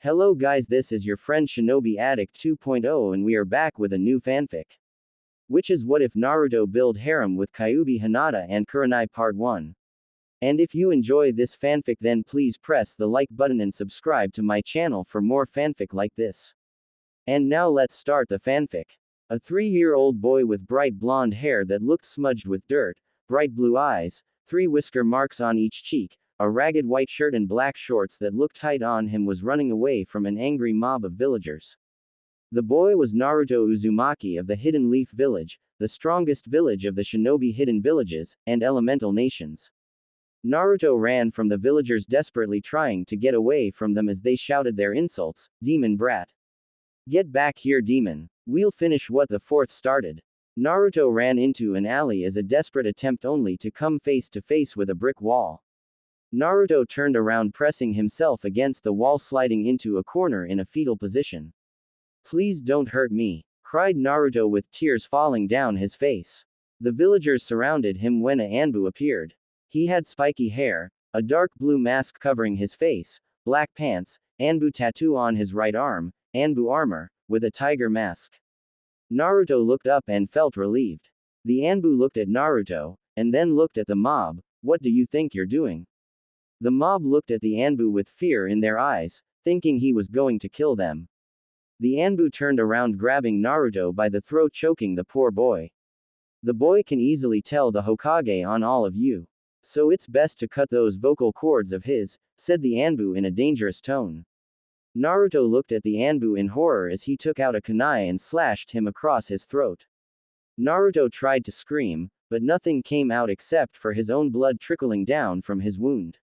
Hello guys, this is your friend Shinobi Addict 2.0 and we are back with a new fanfic. Which is What If Naruto Build Harem with Kyuubi, Hinata and Kurenai Part 1. And if you enjoy this fanfic then please press the like button and subscribe to my channel for more fanfic like this. And now let's start the fanfic. A 3-year-old boy with bright blonde hair that looked smudged with dirt, bright blue eyes, 3 whisker marks on each cheek, a ragged white shirt and black shorts that looked tight on him was running away from an angry mob of villagers. The boy was Naruto Uzumaki of the Hidden Leaf Village, the strongest village of the Shinobi Hidden Villages, and Elemental Nations. Naruto ran from the villagers desperately trying to get away from them as they shouted their insults, "Demon brat. Get back here demon. We'll finish what the fourth started." Naruto ran into an alley as a desperate attempt only to come face to face with a brick wall. Naruto turned around pressing himself against the wall sliding into a corner in a fetal position. "Please don't hurt me," cried Naruto with tears falling down his face. The villagers surrounded him when a Anbu appeared. He had spiky hair, a dark blue mask covering his face, black pants, Anbu tattoo on his right arm, Anbu armor, with a tiger mask. Naruto looked up and felt relieved. The Anbu looked at Naruto, and then looked at the mob. "What do you think you're doing?" The mob looked at the Anbu with fear in their eyes, thinking he was going to kill them. The Anbu turned around grabbing Naruto by the throat choking the poor boy. "The boy can easily tell the Hokage on all of you. So it's best to cut those vocal cords of his," said the Anbu in a dangerous tone. Naruto looked at the Anbu in horror as he took out a kunai and slashed him across his throat. Naruto tried to scream, but nothing came out except for his own blood trickling down from his wound.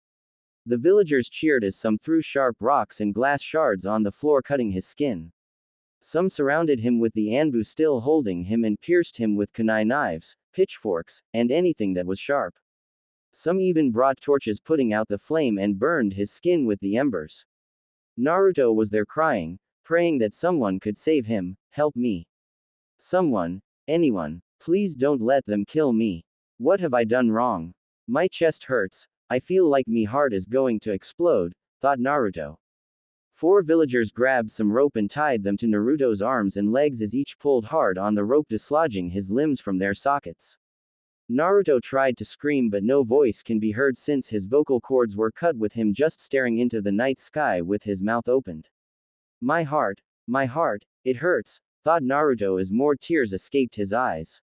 The villagers cheered as some threw sharp rocks and glass shards on the floor cutting his skin. Some surrounded him with the Anbu still holding him and pierced him with kunai knives, pitchforks, and anything that was sharp. Some even brought torches putting out the flame and burned his skin with the embers. Naruto was there crying, praying that someone could save him. "Help me. Someone. Anyone. Please don't let them kill me. What have I done wrong? My chest hurts. I feel like me heart is going to explode," thought Naruto. 4 villagers grabbed some rope and tied them to Naruto's arms and legs as each pulled hard on the rope dislodging his limbs from their sockets. Naruto tried to scream but no voice can be heard since his vocal cords were cut with him just staring into the night sky with his mouth opened. My heart, it hurts," thought Naruto as more tears escaped his eyes.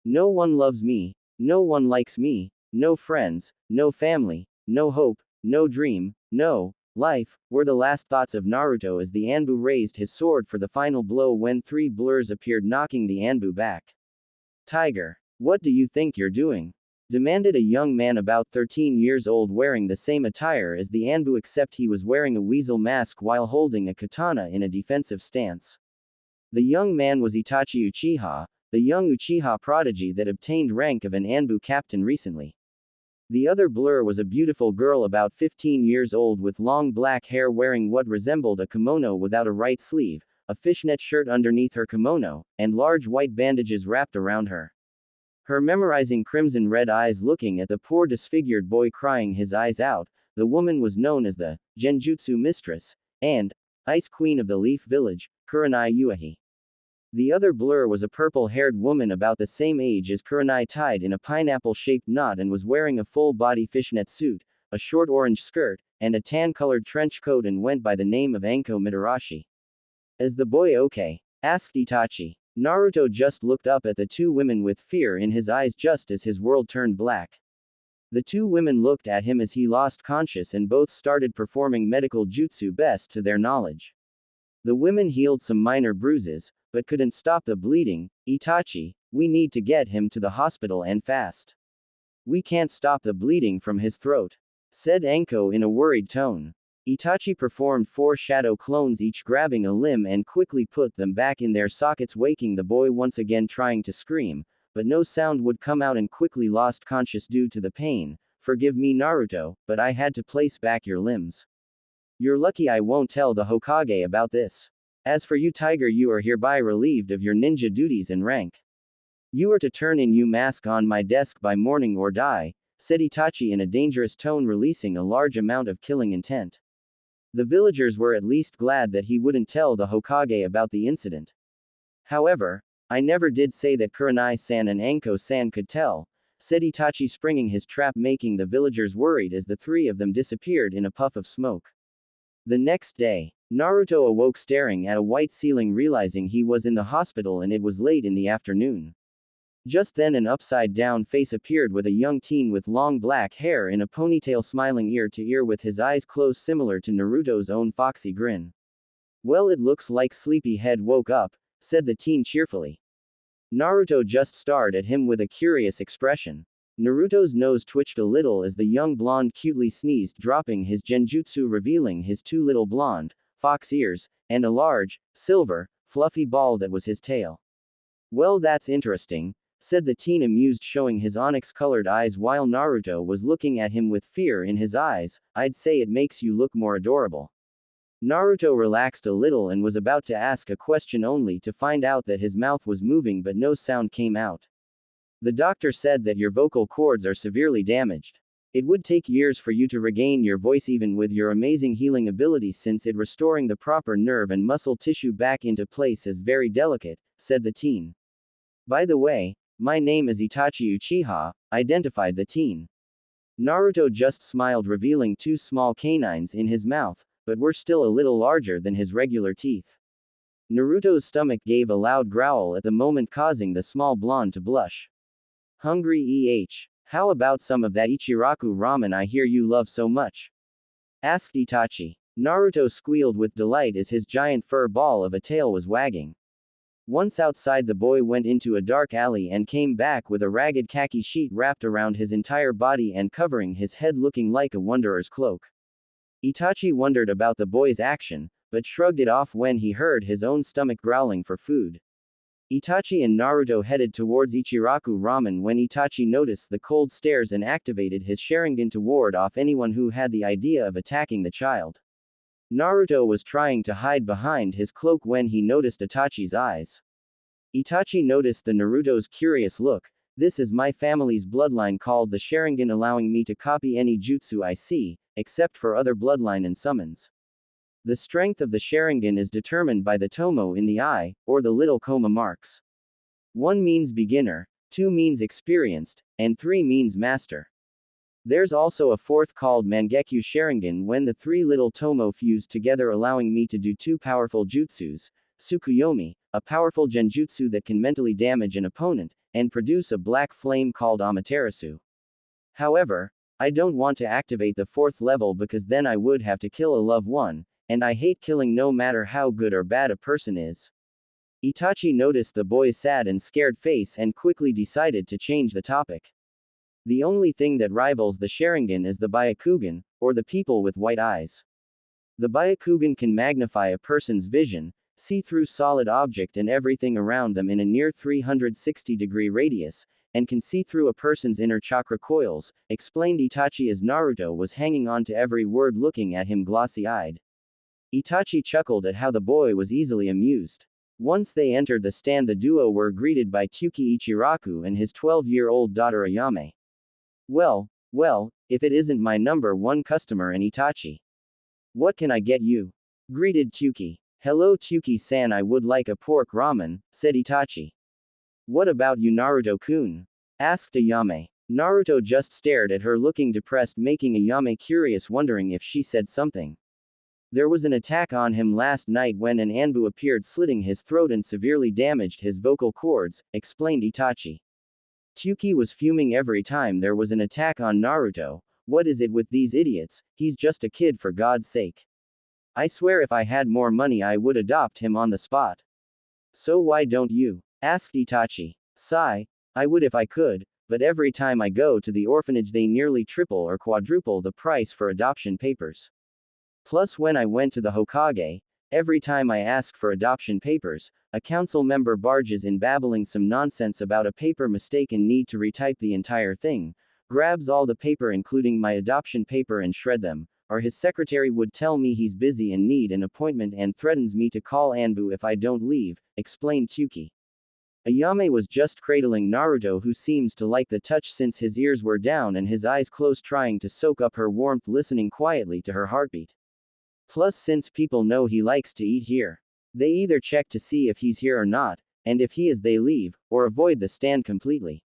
"No one loves me, no one likes me, no friends, no family, no hope, no dream, no life," were the last thoughts of Naruto as the Anbu raised his sword for the final blow when 3 blurs appeared knocking the Anbu back. "Tiger, what do you think you're doing?" demanded a young man about 13 years old wearing the same attire as the Anbu except he was wearing a weasel mask while holding a katana in a defensive stance. The young man was Itachi Uchiha, the young Uchiha prodigy that obtained rank of an Anbu captain recently. The other blur was a beautiful girl about 15 years old with long black hair wearing what resembled a kimono without a right sleeve, a fishnet shirt underneath her kimono, and large white bandages wrapped around her. Her memorizing crimson-red eyes looking at the poor disfigured boy crying his eyes out, the woman was known as the Genjutsu Mistress, and Ice Queen of the Leaf Village, Kurenai Uehi. The other blur was a purple-haired woman about the same age as Kurenai tied in a pineapple-shaped knot and was wearing a full-body fishnet suit, a short orange skirt, and a tan-colored trench coat and went by the name of Anko Mitarashi. "Is the boy okay?" asked Itachi. Naruto just looked up at the 2 women with fear in his eyes just as his world turned black. The 2 women looked at him as he lost conscious and both started performing medical jutsu best to their knowledge. The women healed some minor bruises, but couldn't stop the bleeding. "Itachi, we need to get him to the hospital and fast. We can't stop the bleeding from his throat," said Anko in a worried tone. Itachi performed 4 shadow clones each grabbing a limb and quickly put them back in their sockets waking the boy once again trying to scream, but no sound would come out and quickly lost conscious due to the pain. "Forgive me Naruto, but I had to place back your limbs. You're lucky I won't tell the Hokage about this. As for you Tiger, you are hereby relieved of your ninja duties and rank. You are to turn in your mask on my desk by morning or die," said Itachi in a dangerous tone releasing a large amount of killing intent. The villagers were at least glad that he wouldn't tell the Hokage about the incident. However, I never did say that Kurenai-san and Anko-san could tell, said Itachi, springing his trap, making the villagers worried as the three of them disappeared in a puff of smoke. The next day, Naruto awoke staring at a white ceiling, realizing he was in the hospital and it was late in the afternoon. Just then an upside-down face appeared with a young teen with long black hair in a ponytail, smiling ear to ear with his eyes closed, similar to Naruto's own foxy grin. "Well, it looks like Sleepyhead woke up," said the teen cheerfully. Naruto just stared at him with a curious expression. Naruto's nose twitched a little as the young blonde cutely sneezed, dropping his genjutsu, revealing his two little blonde, fox ears, and a large, silver, fluffy ball that was his tail. "Well, that's interesting," said the teen, amused, showing his onyx-colored eyes while Naruto was looking at him with fear in his eyes. "I'd say it makes you look more adorable." Naruto relaxed a little and was about to ask a question only to find out that his mouth was moving but no sound came out. "The doctor said that your vocal cords are severely damaged. It would take years for you to regain your voice even with your amazing healing abilities, since it restoring the proper nerve and muscle tissue back into place is very delicate," said the teen. "By the way, my name is Itachi Uchiha," identified the teen. Naruto just smiled, revealing two small canines in his mouth, but were still a little larger than his regular teeth. Naruto's stomach gave a loud growl at the moment, causing the small blonde to blush. "Hungry How about some of that Ichiraku ramen I hear you love so much?" asked Itachi. Naruto squealed with delight as his giant fur ball of a tail was wagging. Once outside, the boy went into a dark alley and came back with a ragged khaki sheet wrapped around his entire body and covering his head, looking like a wanderer's cloak. Itachi wondered about the boy's action, but shrugged it off when he heard his own stomach growling for food. Itachi and Naruto headed towards Ichiraku ramen when Itachi noticed the cold stares and activated his Sharingan to ward off anyone who had the idea of attacking the child. Naruto was trying to hide behind his cloak when he noticed Itachi's eyes. Itachi noticed the Naruto's curious look. "This is my family's bloodline called the Sharingan, allowing me to copy any jutsu I see, except for other bloodline and summons. The strength of the Sharingan is determined by the tomo in the eye, or the little koma marks. 1 means beginner, 2 means experienced, and 3 means master. There's also a fourth called Mangekyo Sharingan when the 3 little tomo fuse together, allowing me to do 2 powerful jutsus, Tsukuyomi, a powerful genjutsu that can mentally damage an opponent, and produce a black flame called Amaterasu. However, I don't want to activate the 4th level because then I would have to kill a loved one, and I hate killing no matter how good or bad a person is." Itachi noticed the boy's sad and scared face and quickly decided to change the topic. "The only thing that rivals the Sharingan is the Byakugan, or the people with white eyes. The Byakugan can magnify a person's vision, see through solid object and everything around them in a near 360-degree radius, and can see through a person's inner chakra coils," explained Itachi as Naruto was hanging on to every word, looking at him glossy-eyed. Itachi chuckled at how the boy was easily amused. Once they entered the stand, the duo were greeted by Tyuki Ichiraku and his 12-year-old daughter Ayame. Well, if it isn't my number 1 customer and Itachi. "What can I get you?" greeted Tyuki. "Hello Tyuki-san, I would like a pork ramen," said Itachi. "What about you Naruto-kun?" asked Ayame. Naruto just stared at her, looking depressed, making Ayame curious, wondering if she said something. "There was an attack on him last night when an Anbu appeared, slitting his throat and severely damaged his vocal cords," explained Itachi. Tyuki was fuming every time there was an attack on Naruto. "What is it with these idiots? He's just a kid, for God's sake. I swear if I had more money I would adopt him on the spot." "So why don't you?" asked Itachi. "Sigh. I would if I could, but every time I go to the orphanage they nearly triple or quadruple the price for adoption papers. Plus when I went to the Hokage, every time I ask for adoption papers, a council member barges in babbling some nonsense about a paper mistake and need to retype the entire thing, grabs all the paper including my adoption paper and shred them, or his secretary would tell me he's busy and need an appointment and threatens me to call Anbu if I don't leave," explained Tyuki. Ayame was just cradling Naruto, who seems to like the touch since his ears were down and his eyes closed, trying to soak up her warmth, listening quietly to her heartbeat. Plus, since people know he likes to eat here, they either check to see if he's here or not, and if he is, they leave, or avoid the stand completely.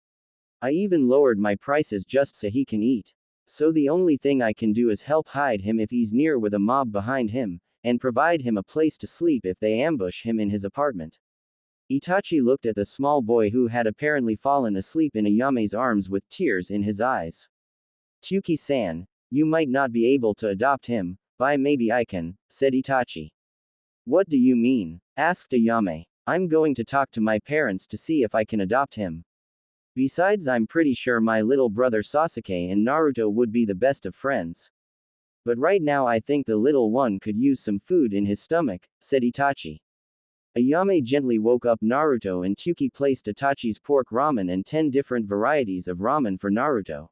I even lowered my prices just so he can eat. So the only thing I can do is help hide him if he's near with a mob behind him, and provide him a place to sleep if they ambush him in his apartment. Itachi looked at the small boy who had apparently fallen asleep in Ayame's arms with tears in his eyes. Tyuki-san, you might not be able to adopt him, but maybe I can, said Itachi. What do you mean? Asked Ayame. I'm going to talk to my parents to see if I can adopt him. Besides, I'm pretty sure my little brother Sasuke and Naruto would be the best of friends. But right now I think the little one could use some food in his stomach, said Itachi. Ayame gently woke up Naruto and Tyuki placed Itachi's pork ramen and 10 different varieties of ramen for Naruto.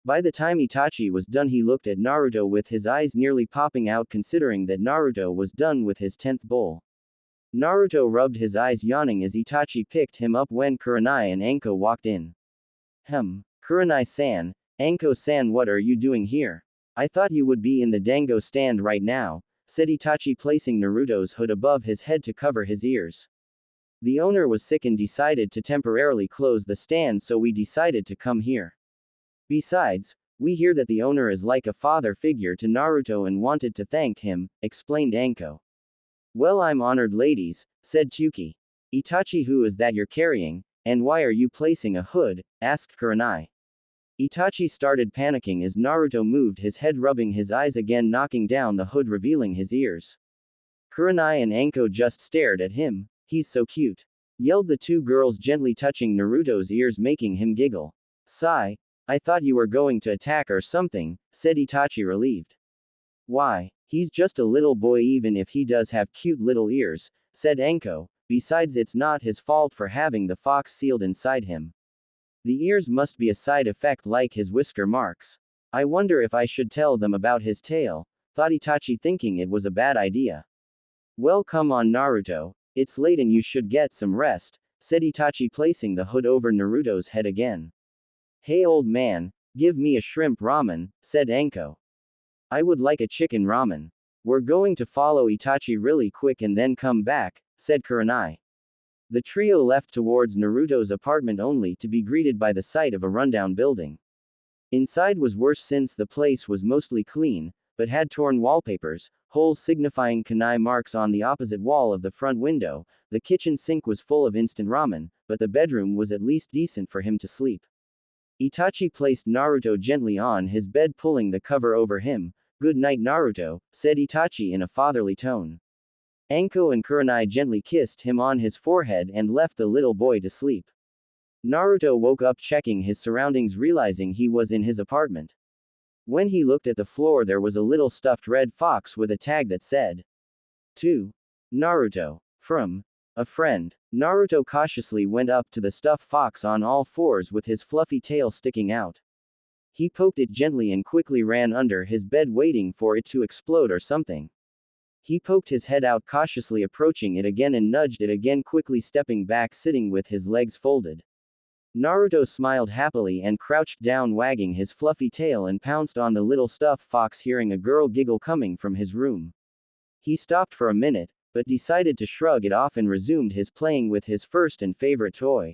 By the time Itachi was done, he looked at Naruto with his eyes nearly popping out, considering that Naruto was done with his 10th bowl. Naruto rubbed his eyes, yawning as Itachi picked him up when Kurenai and Anko walked in. Kurenai-san, Anko-san, what are you doing here? I thought you would be in the dango stand right now, said Itachi, placing Naruto's hood above his head to cover his ears. The owner was sick and decided to temporarily close the stand, so we decided to come here. Besides, we hear that the owner is like a father figure to Naruto and wanted to thank him, explained Anko. Well, I'm honored, ladies, said Tyuki. Itachi, who is that you're carrying, and why are you placing a hood? Asked Kurenai. Itachi started panicking as Naruto moved his head, rubbing his eyes again, knocking down the hood, revealing his ears. Kurenai and Anko just stared at him. He's so cute, yelled the two girls, gently touching Naruto's ears, making him giggle. Sigh, I thought you were going to attack or something, said Itachi, relieved. Why, he's just a little boy, even if he does have cute little ears, said Anko. Besides, it's not his fault for having the fox sealed inside him. The ears must be a side effect like his whisker marks. I wonder if I should tell them about his tail, thought Itachi, thinking it was a bad idea. Well, come on Naruto, it's late and you should get some rest, said Itachi, placing the hood over Naruto's head again. Hey old man, give me a shrimp ramen, said Anko. I would like a chicken ramen. We're going to follow Itachi really quick and then come back, said Kurenai. The trio left towards Naruto's apartment, only to be greeted by the sight of a rundown building. Inside was worse since the place was mostly clean, but had torn wallpapers, holes signifying kunai marks on the opposite wall of the front window. The kitchen sink was full of instant ramen, but the bedroom was at least decent for him to sleep. Itachi placed Naruto gently on his bed, pulling the cover over him. Good night Naruto, said Itachi in a fatherly tone. Anko and Kurenai gently kissed him on his forehead and left the little boy to sleep. Naruto woke up, checking his surroundings, realizing he was in his apartment. When he looked at the floor, there was a little stuffed red fox with a tag that said, "To Naruto, from a friend." Naruto cautiously went up to the stuffed fox on all fours with his fluffy tail sticking out. He poked it gently and quickly ran under his bed, waiting for it to explode or something. He poked his head out, cautiously approaching it again and nudged it again, quickly stepping back, sitting with his legs folded. Naruto smiled happily and crouched down, wagging his fluffy tail, and pounced on the little stuffed fox, hearing a girl giggle coming from his room. He stopped for a minute, but decided to shrug it off and resumed his playing with his first and favorite toy.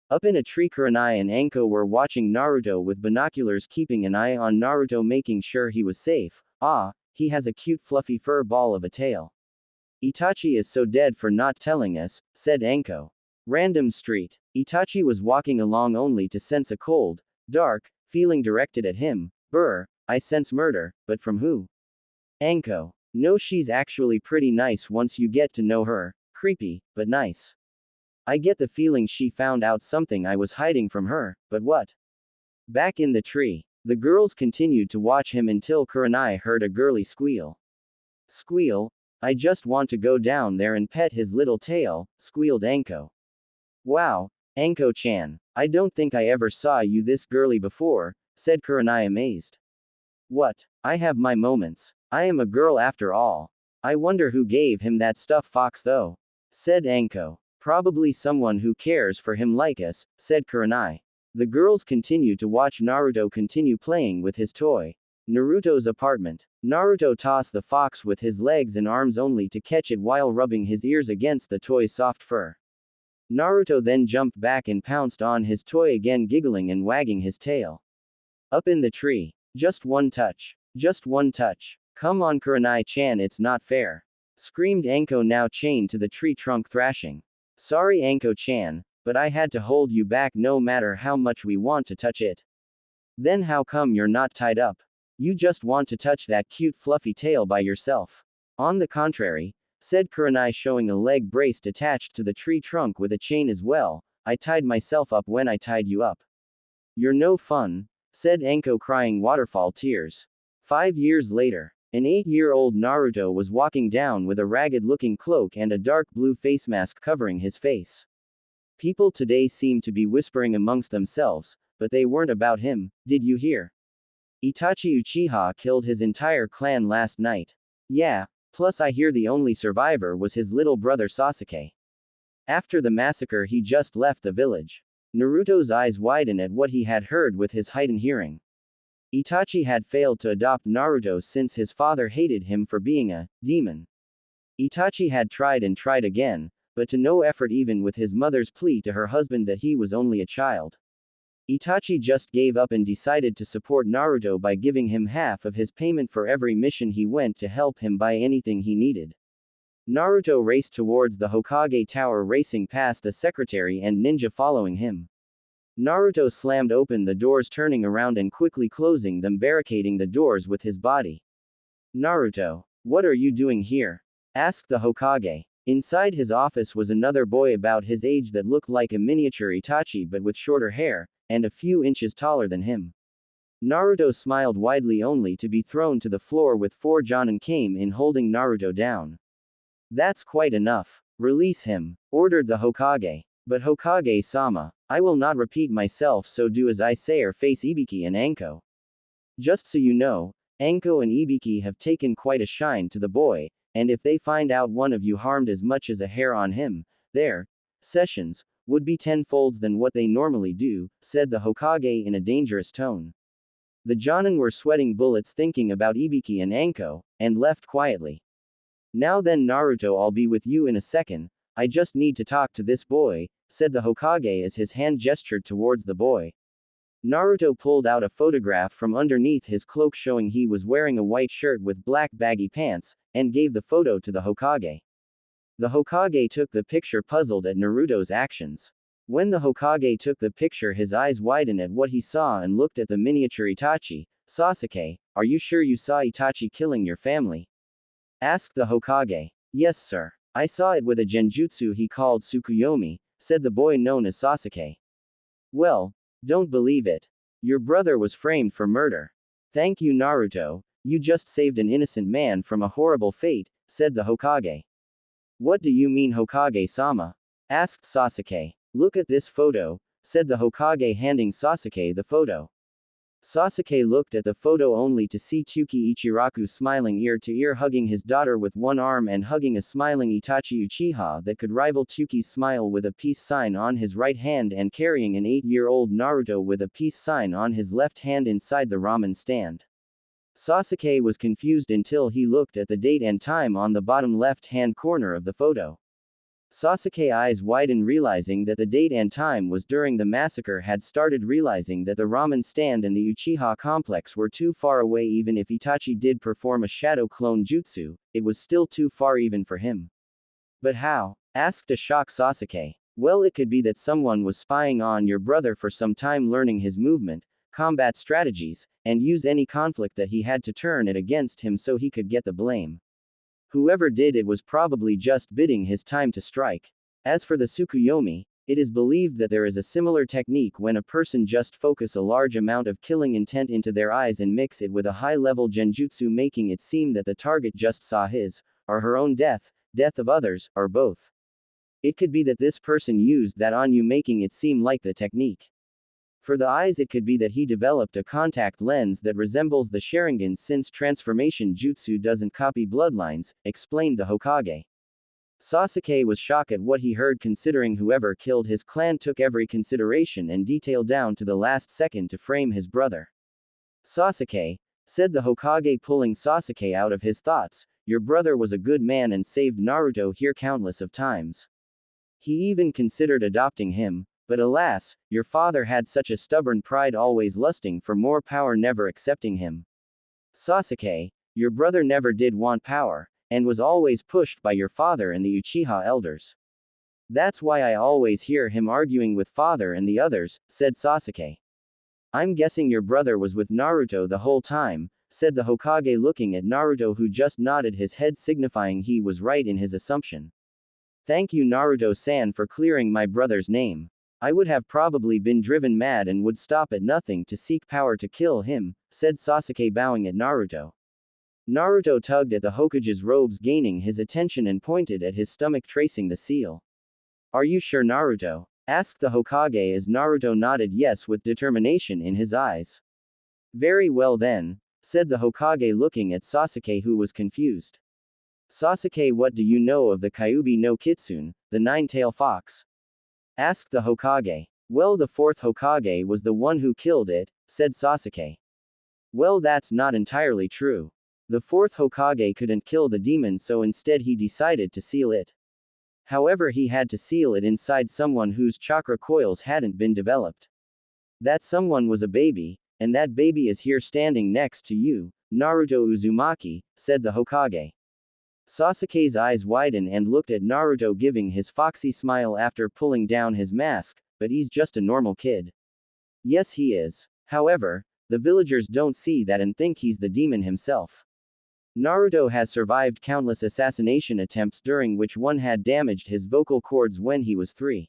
Up in a tree, Kurenai and Anko were watching Naruto with binoculars, keeping an eye on Naruto, making sure he was safe. Ah, he has a cute fluffy fur ball of a tail. Itachi is so dead for not telling us, said Anko. Random street. Itachi was walking along only to sense a cold, dark feeling directed at him. Brr, I sense murder, but from who? Anko. No, she's actually pretty nice once you get to know her. Creepy, but nice. I get the feeling she found out something I was hiding from her, but what? Back in the tree, the girls continued to watch him until Kurenai heard a girly squeal. Squeal? I just want to go down there and pet his little tail, squealed Anko. Wow, Anko-chan, I don't think I ever saw you this girly before, said Kurenai, amazed. What? I have my moments. I am a girl after all. I wonder who gave him that stuffed fox though, said Anko. Probably someone who cares for him like us, said Kurenai. The girls continued to watch Naruto continue playing with his toy. Naruto's apartment. Naruto tossed the fox with his legs and arms only to catch it while rubbing his ears against the toy's soft fur. Naruto then jumped back and pounced on his toy again, giggling and wagging his tail. Up in the tree. Just one touch. Just one touch. Come on Kurenai-chan, it's not fair. Screamed Anko, now chained to the tree trunk, thrashing. Sorry Anko-chan, but I had to hold you back no matter how much we want to touch it. Then how come you're not tied up? You just want to touch that cute fluffy tail by yourself. On the contrary, said Kurenai, showing a leg braced attached to the tree trunk with a chain as well. I tied myself up when I tied you up. You're no fun, said Anko, crying waterfall tears. 5 years later, an 8-year-old Naruto was walking down with a ragged-looking cloak and a dark blue face mask covering his face. People today seem to be whispering amongst themselves, but they weren't about him. Did you hear? Itachi Uchiha killed his entire clan last night. Yeah, plus I hear the only survivor was his little brother Sasuke. After the massacre he just left the village. Naruto's eyes widened at what he had heard with his heightened hearing. Itachi had failed to adopt Naruto since his father hated him for being a demon. Itachi had tried and tried again, but to no effort, even with his mother's plea to her husband that he was only a child. Itachi just gave up and decided to support Naruto by giving him half of his payment for every mission he went to help him buy anything he needed. Naruto raced towards the Hokage tower, racing past the secretary and ninja following him. Naruto slammed open the doors, turning around and quickly closing them, barricading the doors with his body. Naruto, what are you doing here? Asked the Hokage. Inside his office was another boy about his age that looked like a miniature Itachi but with shorter hair, and a few inches taller than him. Naruto smiled widely only to be thrown to the floor with 4 Jonin came in, holding Naruto down. That's quite enough. Release him, ordered the Hokage. But Hokage-sama, I will not repeat myself, so do as I say or face Ibiki and Anko. Just so you know, Anko and Ibiki have taken quite a shine to the boy, and if they find out one of you harmed as much as a hair on him, their sessions would be 10-folds than what they normally do, said the Hokage in a dangerous tone. The Jonin were sweating bullets thinking about Ibiki and Anko, and left quietly. Now then Naruto, I'll be with you in a second, I just need to talk to this boy, said the Hokage as his hand gestured towards the boy. Naruto pulled out a photograph from underneath his cloak showing he was wearing a white shirt with black baggy pants, and gave the photo to the Hokage. The Hokage took the picture, puzzled at Naruto's actions. When the Hokage took the picture, his eyes widened at what he saw and looked at the miniature Itachi. Sasuke, are you sure you saw Itachi killing your family? Asked the Hokage. Yes sir. I saw it with a genjutsu he called Tsukuyomi, said the boy known as Sasuke. Well, don't believe it. Your brother was framed for murder. Thank you Naruto, you just saved an innocent man from a horrible fate, said the Hokage. What do you mean Hokage-sama? Asked Sasuke. Look at this photo, said the Hokage, handing Sasuke the photo. Sasuke looked at the photo only to see Tsuki Ichiraku smiling ear to ear, hugging his daughter with one arm and hugging a smiling Itachi Uchiha that could rival Tsuki's smile, with a peace sign on his right hand, and carrying an 8-year-old Naruto with a peace sign on his left hand inside the ramen stand. Sasuke was confused until he looked at the date and time on the bottom left-hand corner of the photo. Sasuke's eyes widened, realizing that the date and time was during the massacre had started, realizing that the ramen stand and the Uchiha complex were too far away. Even if Itachi did perform a shadow clone jutsu, it was still too far even for him. But how? Asked a shocked Sasuke. Well, it could be that someone was spying on your brother for some time, learning his movement, combat strategies, and use any conflict that he had to turn it against him so he could get the blame. Whoever did it was probably just bidding his time to strike. As for the Tsukuyomi, it is believed that there is a similar technique when a person just focus a large amount of killing intent into their eyes and mix it with a high-level genjutsu, making it seem that the target just saw his or her own death, death of others, or both. It could be that this person used that on you, making it seem like the technique. For the eyes, it could be that he developed a contact lens that resembles the Sharingan, since transformation jutsu doesn't copy bloodlines, explained the Hokage. Sasuke was shocked at what he heard, considering whoever killed his clan took every consideration and detail down to the last second to frame his brother. Sasuke, said the Hokage, pulling Sasuke out of his thoughts. Your brother was a good man and saved Naruto here countless of times. He even considered adopting him, but alas, your father had such a stubborn pride, always lusting for more power, never accepting him. Sasuke, your brother never did want power, and was always pushed by your father and the Uchiha elders. That's why I always hear him arguing with father and the others, said Sasuke. I'm guessing your brother was with Naruto the whole time, said the Hokage, looking at Naruto, who just nodded his head, signifying he was right in his assumption. Thank you, Naruto-san, for clearing my brother's name. I would have probably been driven mad and would stop at nothing to seek power to kill him, said Sasuke, bowing at Naruto. Naruto tugged at the Hokage's robes, gaining his attention, and pointed at his stomach, tracing the seal. Are you sure, Naruto? Asked the Hokage as Naruto nodded yes with determination in his eyes. Very well then, said the Hokage, looking at Sasuke, who was confused. Sasuke, what do you know of the Kyuubi no Kitsune, the nine-tailed fox? Asked the Hokage. Well, the fourth Hokage was the one who killed it, said Sasuke. Well, that's not entirely true. The fourth Hokage couldn't kill the demon, so instead he decided to seal it. However, he had to seal it inside someone whose chakra coils hadn't been developed. That someone was a baby, and that baby is here standing next to you, Naruto Uzumaki, said the Hokage. Sasuke's eyes widened and looked at Naruto, giving his foxy smile after pulling down his mask, but he's just a normal kid. Yes, he is. However, the villagers don't see that and think he's the demon himself. Naruto has survived countless assassination attempts, during which one had damaged his vocal cords when he was 3.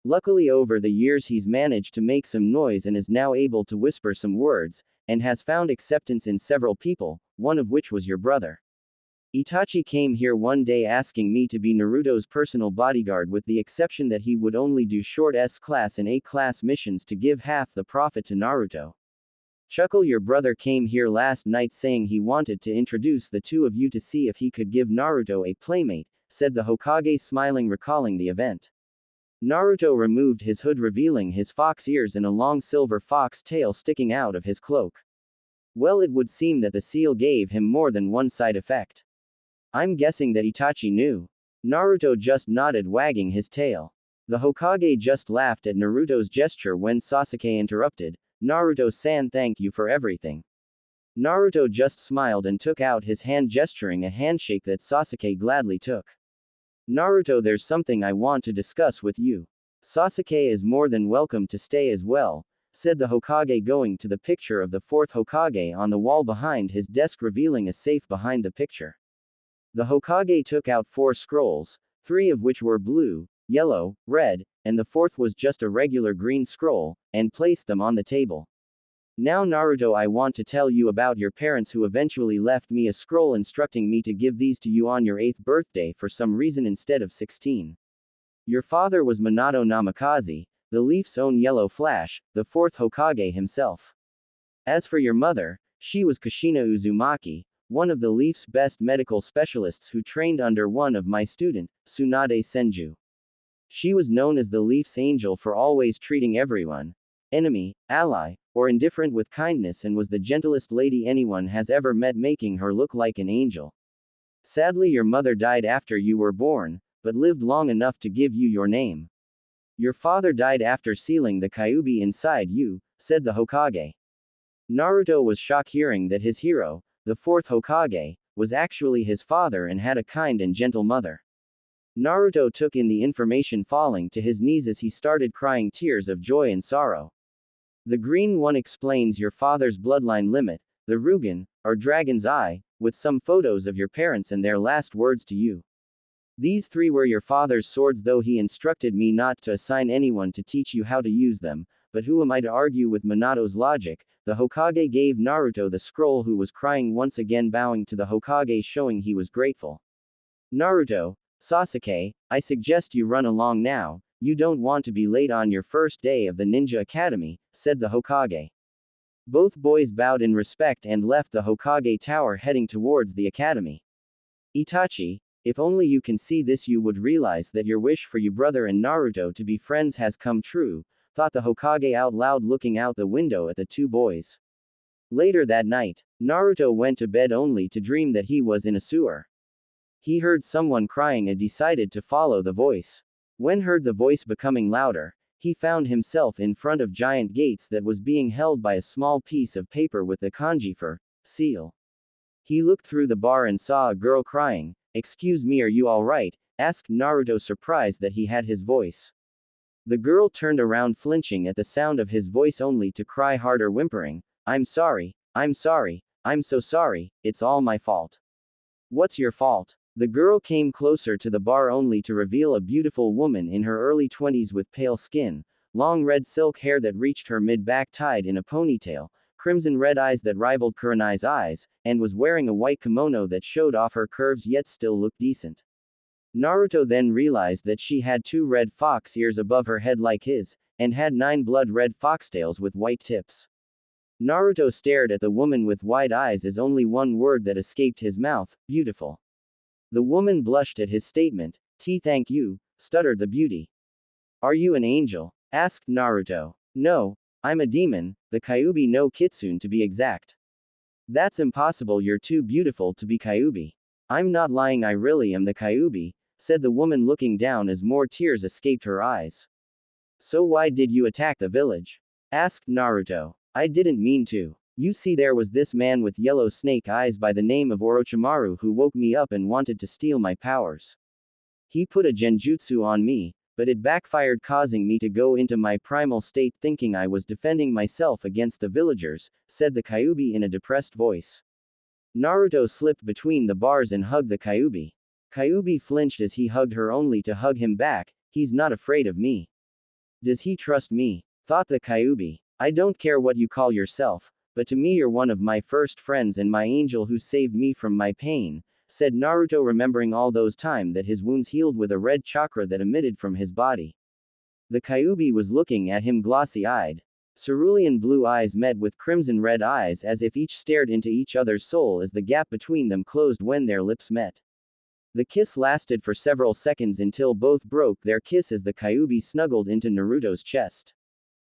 Luckily, over the years he's managed to make some noise and is now able to whisper some words, and has found acceptance in several people, one of which was your brother. Itachi came here one day asking me to be Naruto's personal bodyguard, with the exception that he would only do short S-class and A-class missions to give half the profit to Naruto. Chuckle, your brother came here last night saying he wanted to introduce the two of you to see if he could give Naruto a playmate, said the Hokage, smiling, recalling the event. Naruto removed his hood, revealing his fox ears and a long silver fox tail sticking out of his cloak. Well, it would seem that the seal gave him more than one side effect. I'm guessing that Itachi knew. Naruto just nodded, wagging his tail. The Hokage just laughed at Naruto's gesture when Sasuke interrupted. Naruto-san, thank you for everything. Naruto just smiled and took out his hand, gesturing a handshake that Sasuke gladly took. Naruto, there's something I want to discuss with you. Sasuke is more than welcome to stay as well, said the Hokage, going to the picture of the fourth Hokage on the wall behind his desk, revealing a safe behind the picture. The Hokage took out 4 scrolls, 3 of which were blue, yellow, red, and the fourth was just a regular green scroll, and placed them on the table. Now, Naruto, I want to tell you about your parents, who eventually left me a scroll instructing me to give these to you on your 8th birthday for some reason instead of 16. Your father was Minato Namikaze, the Leaf's own Yellow Flash, the fourth Hokage himself. As for your mother, she was Kushina Uzumaki, one of the Leaf's best medical specialists who trained under one of my student, Tsunade Senju. She was known as the Leaf's angel for always treating everyone, enemy, ally, or indifferent, with kindness, and was the gentlest lady anyone has ever met, making her look like an angel. Sadly, your mother died after you were born, but lived long enough to give you your name. Your father died after sealing the Kyuubi inside you, said the Hokage. Naruto was shocked hearing that his hero, the fourth Hokage, was actually his father and had a kind and gentle mother. Naruto took in the information, falling to his knees as he started crying tears of joy and sorrow. The green one explains your father's bloodline limit, the Rugen, or Dragon's Eye, with some photos of your parents and their last words to you. These 3 were your father's swords, though he instructed me not to assign anyone to teach you how to use them, but who am I to argue with Minato's logic? The Hokage gave Naruto the scroll, who was crying once again, bowing to the Hokage, showing he was grateful. Naruto, Sasuke, I suggest you run along now, you don't want to be late on your first day of the Ninja Academy, said the Hokage. Both boys bowed in respect and left the Hokage tower, heading towards the academy. Itachi, if only you can see this, you would realize that your wish for your brother and Naruto to be friends has come true, thought the Hokage out loud, looking out the window at the 2 boys. Later that night, Naruto went to bed only to dream that he was in a sewer. He heard someone crying and decided to follow the voice. When heard the voice becoming louder, he found himself in front of giant gates that was being held by a small piece of paper with the kanji for seal. He looked through the bar and saw a girl crying. "Excuse me, are you alright?" asked Naruto, surprised that he had his voice. The girl turned around flinching at the sound of his voice only to cry harder, whimpering, I'm sorry, I'm so sorry, it's all my fault." "What's your fault?" The girl came closer to the bar only to reveal a beautiful woman in her early 20s with pale skin, long red silk hair that reached her mid-back tied in a ponytail, crimson red eyes that rivaled Kurenai's eyes, and was wearing a white kimono that showed off her curves yet still looked decent. Naruto then realized that she had 2 red fox ears above her head like his, and had 9 blood-red foxtails with white tips. Naruto stared at the woman with wide eyes as only one word that escaped his mouth, beautiful. The woman blushed at his statement. Thank you, stuttered the beauty. Are you an angel? Asked Naruto. No, I'm a demon, the Kyuubi no Kitsune to be exact. That's impossible, you're too beautiful to be Kyuubi. I'm not lying, I really am the Kyuubi, said the woman looking down as more tears escaped her eyes. So why did you attack the village? Asked Naruto. I didn't mean to. You see, there was this man with yellow snake eyes by the name of Orochimaru who woke me up and wanted to steal my powers. He put a genjutsu on me, but it backfired, causing me to go into my primal state thinking I was defending myself against the villagers, said the Kyuubi in a depressed voice. Naruto slipped between the bars and hugged the Kyuubi. Kyuubi flinched as he hugged her only to hug him back. He's not afraid of me. Does he trust me? Thought the Kyuubi. I don't care what you call yourself, but to me you're one of my first friends and my angel who saved me from my pain, said Naruto, remembering all those time that his wounds healed with a red chakra that emitted from his body. The Kyuubi was looking at him glossy-eyed. Cerulean blue eyes met with crimson red eyes as if each stared into each other's soul as the gap between them closed when their lips met. The kiss lasted for several seconds until both broke their kiss as the Kyuubi snuggled into Naruto's chest.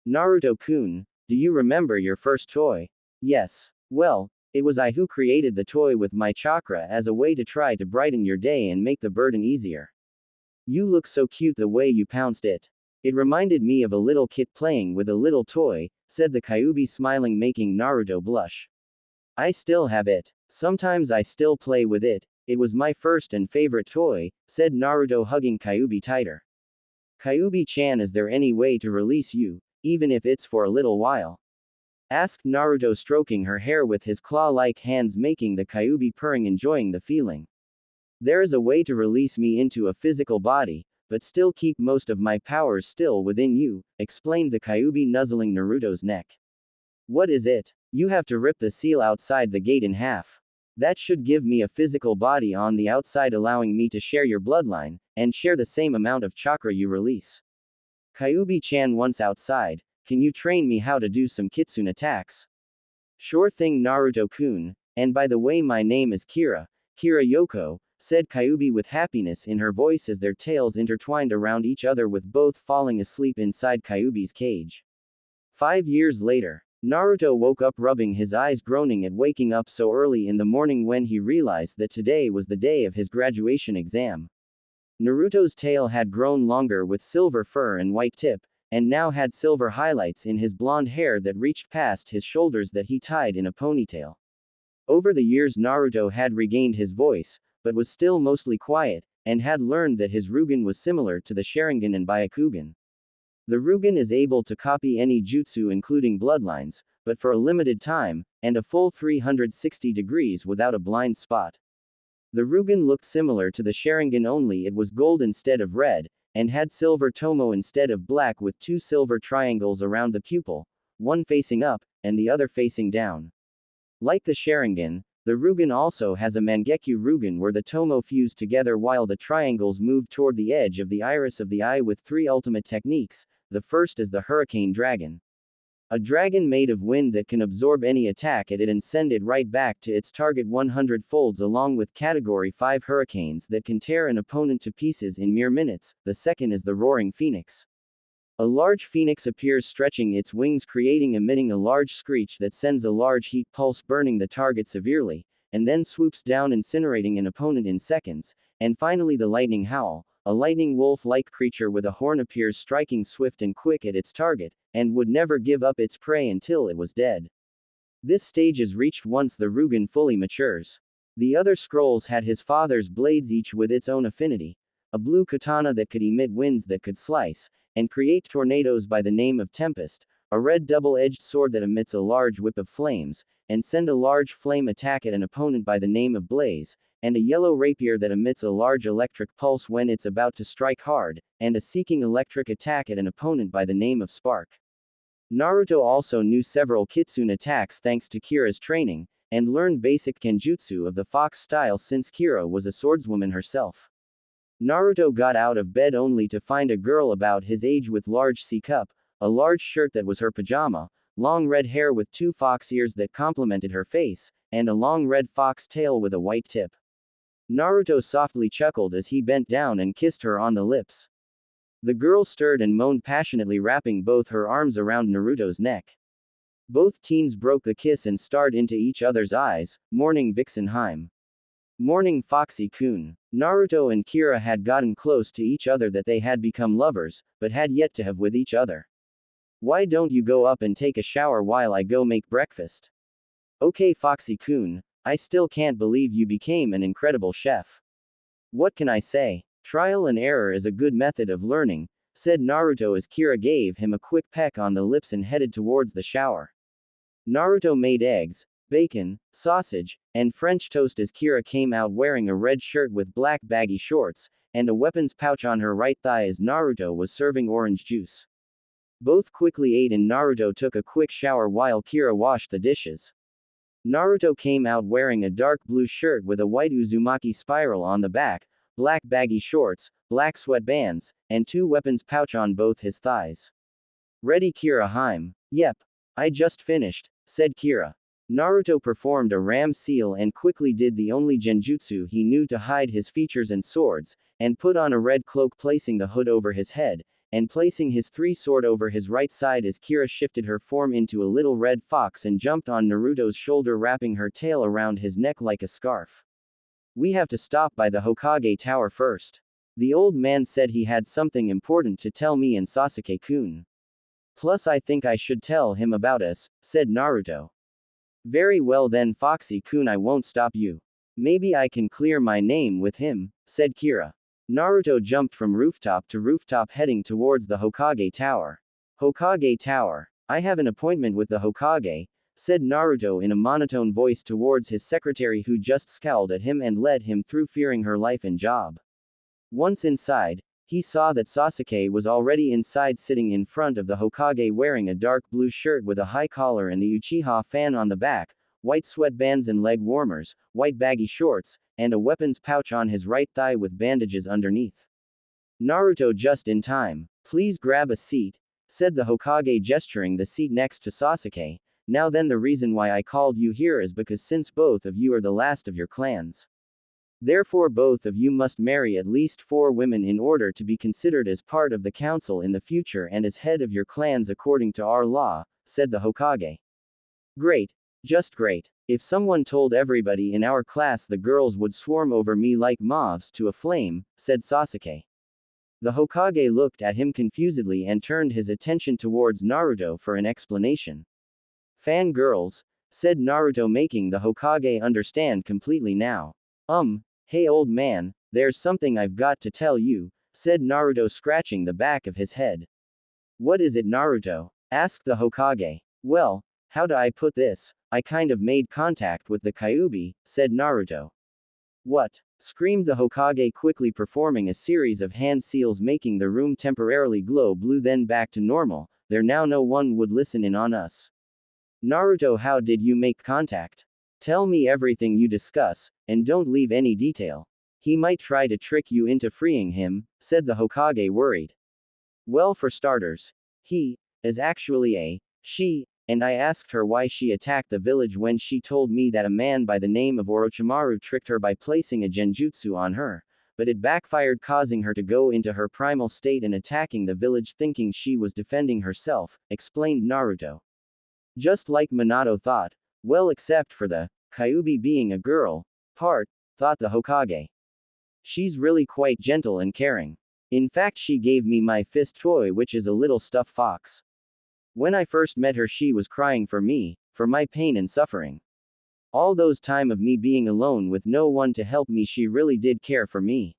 Naruto-kun, do you remember your first toy? Yes. Well, it was I who created the toy with my chakra as a way to try to brighten your day and make the burden easier. You look so cute the way you pounced it. It reminded me of a little kid playing with a little toy, said the Kyuubi, smiling, making Naruto blush. I still have it. Sometimes I still play with it. It was my first and favorite toy, said Naruto, hugging Kyuubi tighter. Kyuubi-chan, is there any way to release you, even if it's for a little while? Asked Naruto, stroking her hair with his claw-like hands, making the Kyuubi purring, enjoying the feeling. There is a way to release me into a physical body, but still keep most of my powers still within you, explained the Kyuubi, nuzzling Naruto's neck. What is it? You have to rip the seal outside the gate in half. That should give me a physical body on the outside, allowing me to share your bloodline, and share the same amount of chakra you release. Kyuubi-chan, once outside, can you train me how to do some kitsune attacks? Sure thing, Naruto-kun, and by the way, my name is Kira Yoko, said Kyuubi with happiness in her voice as their tails intertwined around each other, with both falling asleep inside Kyuubi's cage. 5 years later, Naruto woke up rubbing his eyes, groaning at waking up so early in the morning when he realized that today was the day of his graduation exam. Naruto's tail had grown longer with silver fur and white tip, and now had silver highlights in his blonde hair that reached past his shoulders that he tied in a ponytail. Over the years, Naruto had regained his voice, but was still mostly quiet, and had learned that his Rugen was similar to the Sharingan and Byakugan. The Rugen is able to copy any jutsu including bloodlines, but for a limited time, and a full 360 degrees without a blind spot. The Rugen looked similar to the Sharingan, only it was gold instead of red, and had silver tomo instead of black, with 2 silver triangles around the pupil, one facing up, and the other facing down. Like the Sharingan, the Rugen also has a Mangekyo Rugen where the tomo fuse together while the triangles move toward the edge of the iris of the eye with 3 ultimate techniques. The first is the Hurricane Dragon. A dragon made of wind that can absorb any attack at it and send it right back to its target 100 folds, along with Category 5 hurricanes that can tear an opponent to pieces in mere minutes. The second is the Roaring Phoenix. A large phoenix appears stretching its wings emitting a large screech that sends a large heat pulse burning the target severely, and then swoops down incinerating an opponent in seconds, and finally the lightning howl, a lightning wolf-like creature with a horn appears striking swift and quick at its target, and would never give up its prey until it was dead. This stage is reached once the Rugen fully matures. The other scrolls had his father's blades each with its own affinity, a blue katana that could emit winds that could slice, and create tornadoes by the name of Tempest, a red double-edged sword that emits a large whip of flames, and send a large flame attack at an opponent by the name of Blaze, and a yellow rapier that emits a large electric pulse when it's about to strike hard, and a seeking electric attack at an opponent by the name of Spark. Naruto also knew several kitsune attacks thanks to Kira's training, and learned basic kenjutsu of the fox style since Kira was a swordswoman herself. Naruto got out of bed only to find a girl about his age with large C-cup, a large shirt that was her pajama, long red hair with 2 fox ears that complemented her face, and a long red fox tail with a white tip. Naruto softly chuckled as he bent down and kissed her on the lips. The girl stirred and moaned passionately, wrapping both her arms around Naruto's neck. Both teens broke the kiss and stared into each other's eyes. Morning, Vixenheim. Morning, Foxy-kun. Naruto and Kira had gotten close to each other that they had become lovers, but had yet to have with each other. Why don't you go up and take a shower while I go make breakfast? Okay, Foxy-kun, I still can't believe you became an incredible chef. What can I say? Trial and error is a good method of learning, said Naruto as Kira gave him a quick peck on the lips and headed towards the shower. Naruto made eggs, bacon, sausage, and French toast as Kira came out wearing a red shirt with black baggy shorts, and a weapons pouch on her right thigh as Naruto was serving orange juice. Both quickly ate and Naruto took a quick shower while Kira washed the dishes. Naruto came out wearing a dark blue shirt with a white Uzumaki spiral on the back, black baggy shorts, black sweatbands, and 2 weapons pouch on both his thighs. Ready, Kira-heim? Yep. I just finished, said Kira. Naruto performed a ram seal and quickly did the only genjutsu he knew to hide his features and swords, and put on a red cloak, placing the hood over his head, and placing his 3 sword over his right side as Kira shifted her form into a little red fox and jumped on Naruto's shoulder, wrapping her tail around his neck like a scarf. We have to stop by the Hokage Tower first. The old man said he had something important to tell me and Sasuke-kun. Plus I think I should tell him about us, said Naruto. Very well then, Foxy-kun, I won't stop you. Maybe I can clear my name with him, said Kira. Naruto jumped from rooftop to rooftop heading towards the Hokage Tower. Hokage Tower. I have an appointment with the Hokage, said Naruto in a monotone voice towards his secretary, who just scowled at him and led him through, fearing her life and job. Once inside, he saw that Sasuke was already inside, sitting in front of the Hokage wearing a dark blue shirt with a high collar and the Uchiha fan on the back, white sweatbands and leg warmers, white baggy shorts, and a weapons pouch on his right thigh with bandages underneath. Naruto just in time. Please grab a seat, said the Hokage, gesturing the seat next to Sasuke. Now then, the reason why I called you here is because since both of you are the last of your clans, therefore both of you must marry at least 4 women in order to be considered as part of the council in the future and as head of your clans according to our law, said the Hokage. Great. Just great. If someone told everybody in our class, the girls would swarm over me like moths to a flame, said Sasuke. The Hokage looked at him confusedly and turned his attention towards Naruto for an explanation. Fangirls, said Naruto, making the Hokage understand completely now. Hey old man, there's something I've got to tell you, said Naruto, scratching the back of his head. What is it, Naruto? Asked the Hokage. Well, how do I put this? I kind of made contact with the Kyuubi, said Naruto. What? Screamed the Hokage, quickly performing a series of hand seals making the room temporarily glow blue, then back to normal. There now, no one would listen in on us. Naruto, how did you make contact? Tell me everything you discuss, and don't leave any detail. He might try to trick you into freeing him, said the Hokage, worried. Well, for starters, he is actually a she, and I asked her why she attacked the village when she told me that a man by the name of Orochimaru tricked her by placing a genjutsu on her, but it backfired, causing her to go into her primal state and attacking the village thinking she was defending herself, explained Naruto. Just like Minato thought. Well, except for the Kyuubi being a girl part, thought the Hokage. She's really quite gentle and caring. In fact, she gave me my fist toy, which is a little stuffed fox. When I first met her, she was crying for me, for my pain and suffering. All those time of me being alone with no one to help me, she really did care for me.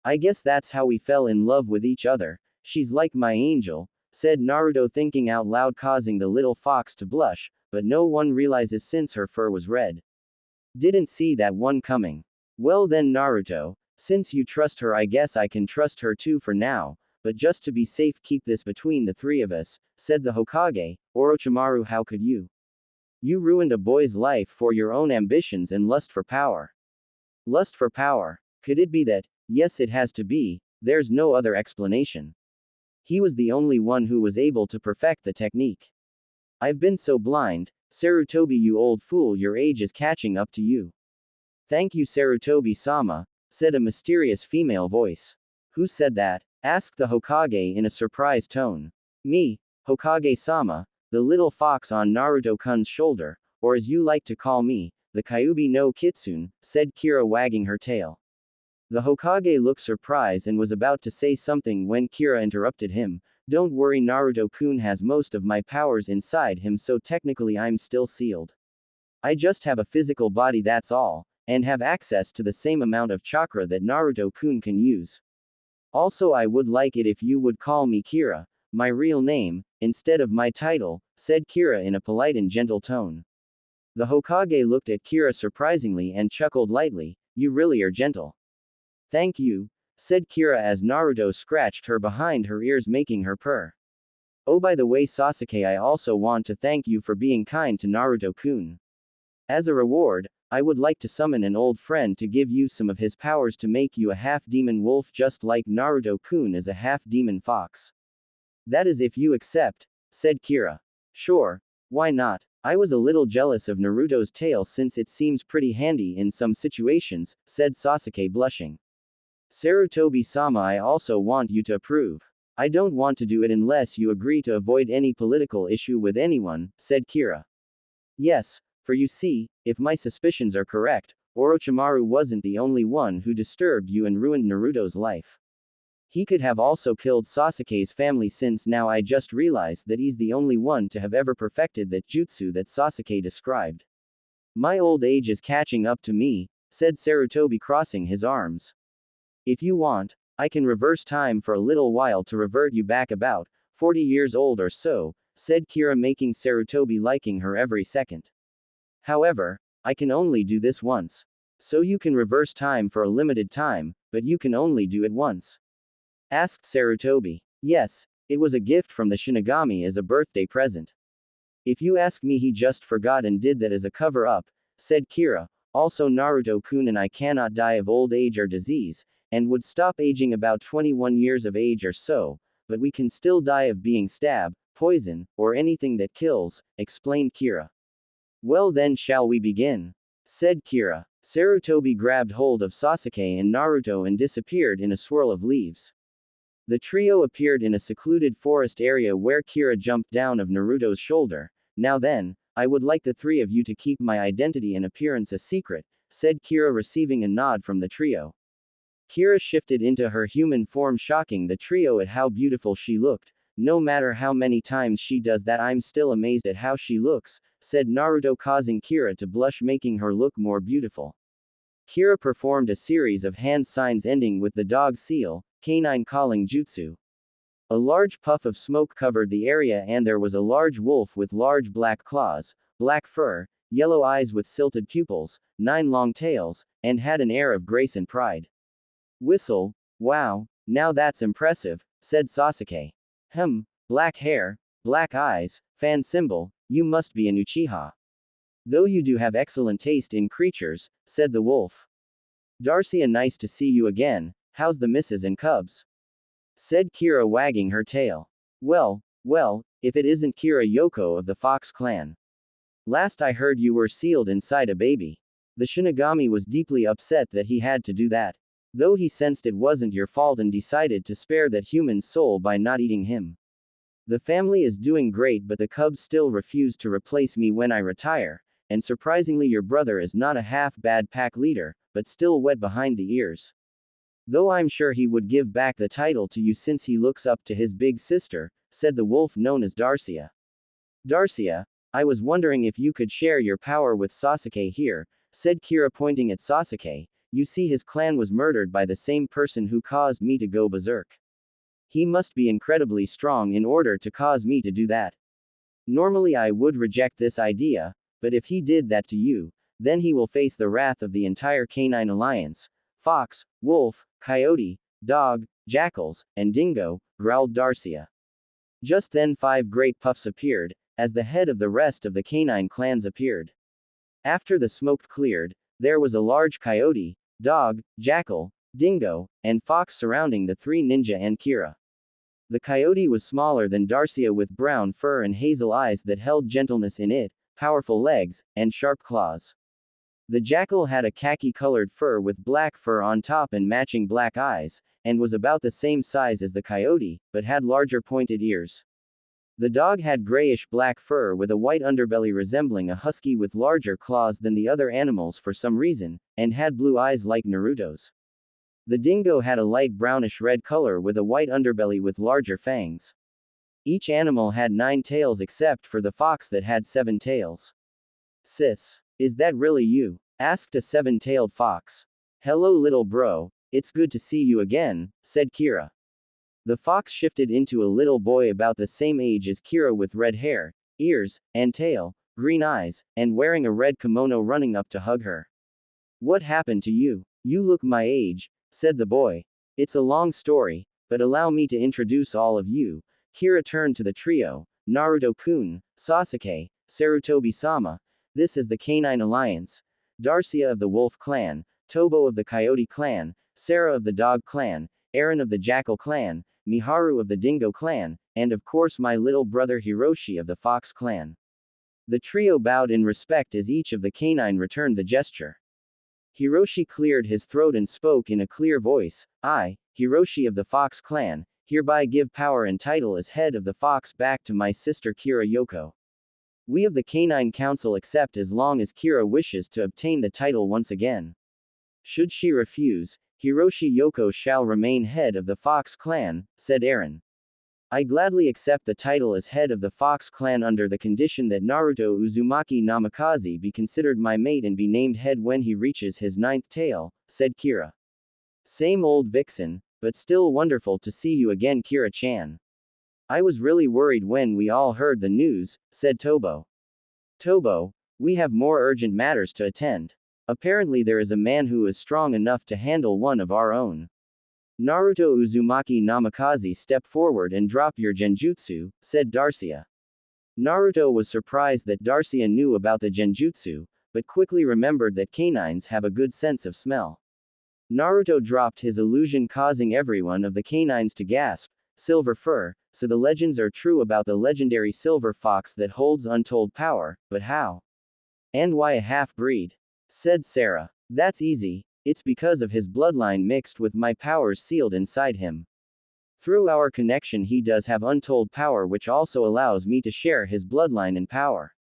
I guess that's how we fell in love with each other. She's like my angel, said Naruto, thinking out loud, causing the little fox to blush, but no one realizes since her fur was red. Didn't see that one coming. Well then, Naruto, since you trust her, I guess I can trust her too for now, but just to be safe, keep this between the three of us, said the Hokage. Orochimaru, how could you? You ruined a boy's life for your own ambitions and lust for power. Lust for power. Could it be that? Yes, it has to be. There's no other explanation. He was the only one who was able to perfect the technique. I've been so blind. Sarutobi, you old fool, your age is catching up to you. Thank you, Sarutobi-sama, said a mysterious female voice. Who said that? Asked the Hokage in a surprised tone. Me, Hokage-sama, the little fox on Naruto-kun's shoulder, or as you like to call me, the Kyuubi no Kitsune, said Kira, wagging her tail. The Hokage looked surprised and was about to say something when Kira interrupted him. Don't worry, Naruto-kun has most of my powers inside him, so technically I'm still sealed. I just have a physical body, that's all, and have access to the same amount of chakra that Naruto-kun can use. Also, I would like it if you would call me Kira, my real name, instead of my title, said Kira in a polite and gentle tone. The Hokage looked at Kira surprisingly and chuckled lightly. You really are gentle. Thank you, said Kira as Naruto scratched her behind her ears, making her purr. Oh, by the way, Sasuke, I also want to thank you for being kind to Naruto-kun. As a reward, I would like to summon an old friend to give you some of his powers to make you a half-demon wolf, just like Naruto-kun is a half-demon fox. That is if you accept, said Kira. Sure, why not? I was a little jealous of Naruto's tail since it seems pretty handy in some situations, said Sasuke, blushing. Sarutobi-sama, I also want you to approve. I don't want to do it unless you agree to avoid any political issue with anyone, said Kira. Yes, for you see, if my suspicions are correct, Orochimaru wasn't the only one who disturbed you and ruined Naruto's life. He could have also killed Sasuke's family, since now I just realized that he's the only one to have ever perfected that jutsu that Sasuke described. My old age is catching up to me, said Sarutobi, crossing his arms. If you want, I can reverse time for a little while to revert you back about 40 years old or so, said Kira, making Sarutobi liking her every second. However, I can only do this once. So you can reverse time for a limited time, but you can only do it once. Asked Sarutobi. Yes, it was a gift from the Shinigami as a birthday present. If you ask me, he just forgot and did that as a cover-up, said Kira. Also, Naruto-kun and I cannot die of old age or disease, and would stop aging about 21 years of age or so, but we can still die of being stabbed, poison, or anything that kills, explained Kira. Well then, shall we begin? Said Kira. Sarutobi grabbed hold of Sasuke and Naruto and disappeared in a swirl of leaves. The trio appeared in a secluded forest area where Kira jumped down of Naruto's shoulder. Now then, I would like the three of you to keep my identity and appearance a secret, said Kira, receiving a nod from the trio. Kira shifted into her human form, shocking the trio at how beautiful she looked. No matter how many times she does that, I'm still amazed at how she looks, said Naruto, causing Kira to blush, making her look more beautiful. Kira performed a series of hand signs ending with the dog seal, canine calling jutsu. A large puff of smoke covered the area, and there was a large wolf with large black claws, black fur, yellow eyes with silted pupils, 9 long tails, and had an air of grace and pride. Whistle. Wow, now that's impressive, said Sasuke. Black hair, black eyes, fan symbol, you must be an Uchiha. Though you do have excellent taste in creatures, said the wolf. Darcia, nice to see you again. How's the missus and cubs? Said Kira, wagging her tail. Well, if it isn't Kira Yoko of the Fox clan. Last I heard you were sealed inside a baby. The Shinigami was deeply upset that he had to do that. though he sensed it wasn't your fault and decided to spare that human's soul by not eating him. The family is doing great, but the cubs still refuse to replace me when I retire, and surprisingly your brother is not a half-bad pack leader, but still wet behind the ears. Though I'm sure he would give back the title to you since he looks up to his big sister, said the wolf known as Darcia. Darcia, I was wondering if you could share your power with Sasuke here, said Kira pointing at Sasuke. You see, his clan was murdered by the same person who caused me to go berserk. He must be incredibly strong in order to cause me to do that. Normally I would reject this idea, but if he did that to you, then he will face the wrath of the entire canine alliance. Fox, wolf, coyote, dog, jackals, and dingo, growled Darcia. Just then 5 great puffs appeared, as the head of the rest of the canine clans appeared. After the smoke cleared, there was a large coyote, dog, jackal, dingo, and fox surrounding the 3 ninja and Kira. The coyote was smaller than Darcia with brown fur and hazel eyes that held gentleness in it, powerful legs, and sharp claws. The jackal had a khaki-colored fur with black fur on top and matching black eyes, and was about the same size as the coyote, but had larger pointed ears. The dog had grayish-black fur with a white underbelly resembling a husky with larger claws than the other animals for some reason, and had blue eyes like Naruto's. The dingo had a light brownish-red color with a white underbelly with larger fangs. Each animal had 9 tails except for the fox that had 7 tails. Sis, is that really you? Asked a 7-tailed fox. Hello little bro, it's good to see you again, said Kira. The fox shifted into a little boy about the same age as Kira with red hair, ears, and tail, green eyes, and wearing a red kimono running up to hug her. What happened to you? You look my age, said the boy. It's a long story, but allow me to introduce all of you. Kira turned to the trio, Naruto-kun, Sasuke, Sarutobi-sama. This is the Canine Alliance. Darcia of the Wolf Clan, Tobo of the Coyote Clan, Sarah of the Dog Clan, Eren of the Jackal Clan, Miharu of the Dingo Clan, and of course my little brother Hiroshi of the Fox Clan. The trio bowed in respect as each of the canine returned the gesture. Hiroshi cleared his throat and spoke in a clear voice. I, Hiroshi of the Fox Clan, hereby give power and title as head of the Fox back to my sister Kira Yoko. We of the Canine Council accept as long as Kira wishes to obtain the title once again. Should she refuse, Hiroshi Yoko shall remain head of the Fox Clan, said Eren. I gladly accept the title as head of the Fox Clan under the condition that Naruto Uzumaki Namikaze be considered my mate and be named head when he reaches his 9th tail, said Kira. Same old vixen, but still wonderful to see you again Kira-chan. I was really worried when we all heard the news, said Tobo. Tobo, we have more urgent matters to attend. Apparently there is a man who is strong enough to handle one of our own. Naruto Uzumaki Namikaze, step forward and drop your genjutsu, said Darcia. Naruto was surprised that Darcia knew about the genjutsu, but quickly remembered that canines have a good sense of smell. Naruto dropped his illusion, causing everyone of the canines to gasp. Silver fur, so the legends are true about the legendary silver fox that holds untold power, but how? And why a half-breed? Said Sarah. That's easy, it's because of his bloodline mixed with my powers sealed inside him. Through our connection he does have untold power which also allows me to share his bloodline and power.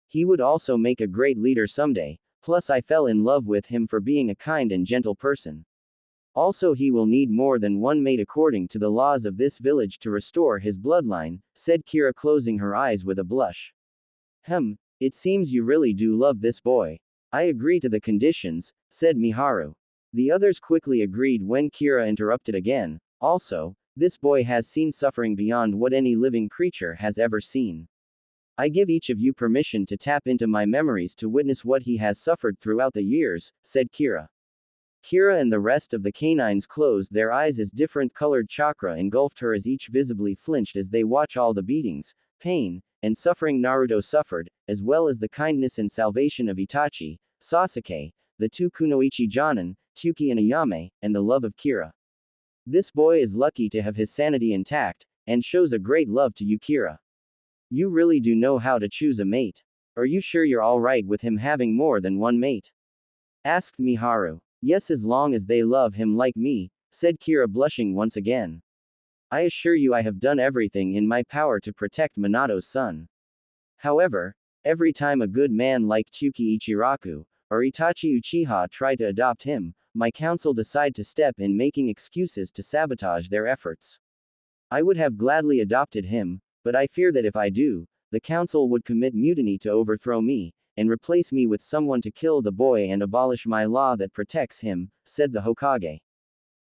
He would also make a great leader someday, plus I fell in love with him for being a kind and gentle person. Also he will need more than one mate according to the laws of this village to restore his bloodline, said Kira closing her eyes with a blush. It seems you really do love this boy. I agree to the conditions, said Miharu. The others quickly agreed when Kira interrupted again. Also, this boy has seen suffering beyond what any living creature has ever seen. I give each of you permission to tap into my memories to witness what he has suffered throughout the years, said Kira. Kira and the rest of the canines closed their eyes as different colored chakra engulfed her as each visibly flinched as they watch all the beatings, pain, and suffering Naruto suffered, as well as the kindness and salvation of Itachi, Sasuke, the 2 Kunoichi Jonin, Tsuki and Ayame, and the love of Kira. This boy is lucky to have his sanity intact, and shows a great love to you Kira. You really do know how to choose a mate. Are you sure you're alright with him having more than one mate? Asked Miharu. Yes, as long as they love him like me, said Kira, blushing once again. I assure you I have done everything in my power to protect Minato's son. However, every time a good man like Tsuki Ichiraku, or Itachi Uchiha try to adopt him, my council decide to step in, making excuses to sabotage their efforts. I would have gladly adopted him, but I fear that if I do, the council would commit mutiny to overthrow me, and replace me with someone to kill the boy and abolish my law that protects him, said the Hokage.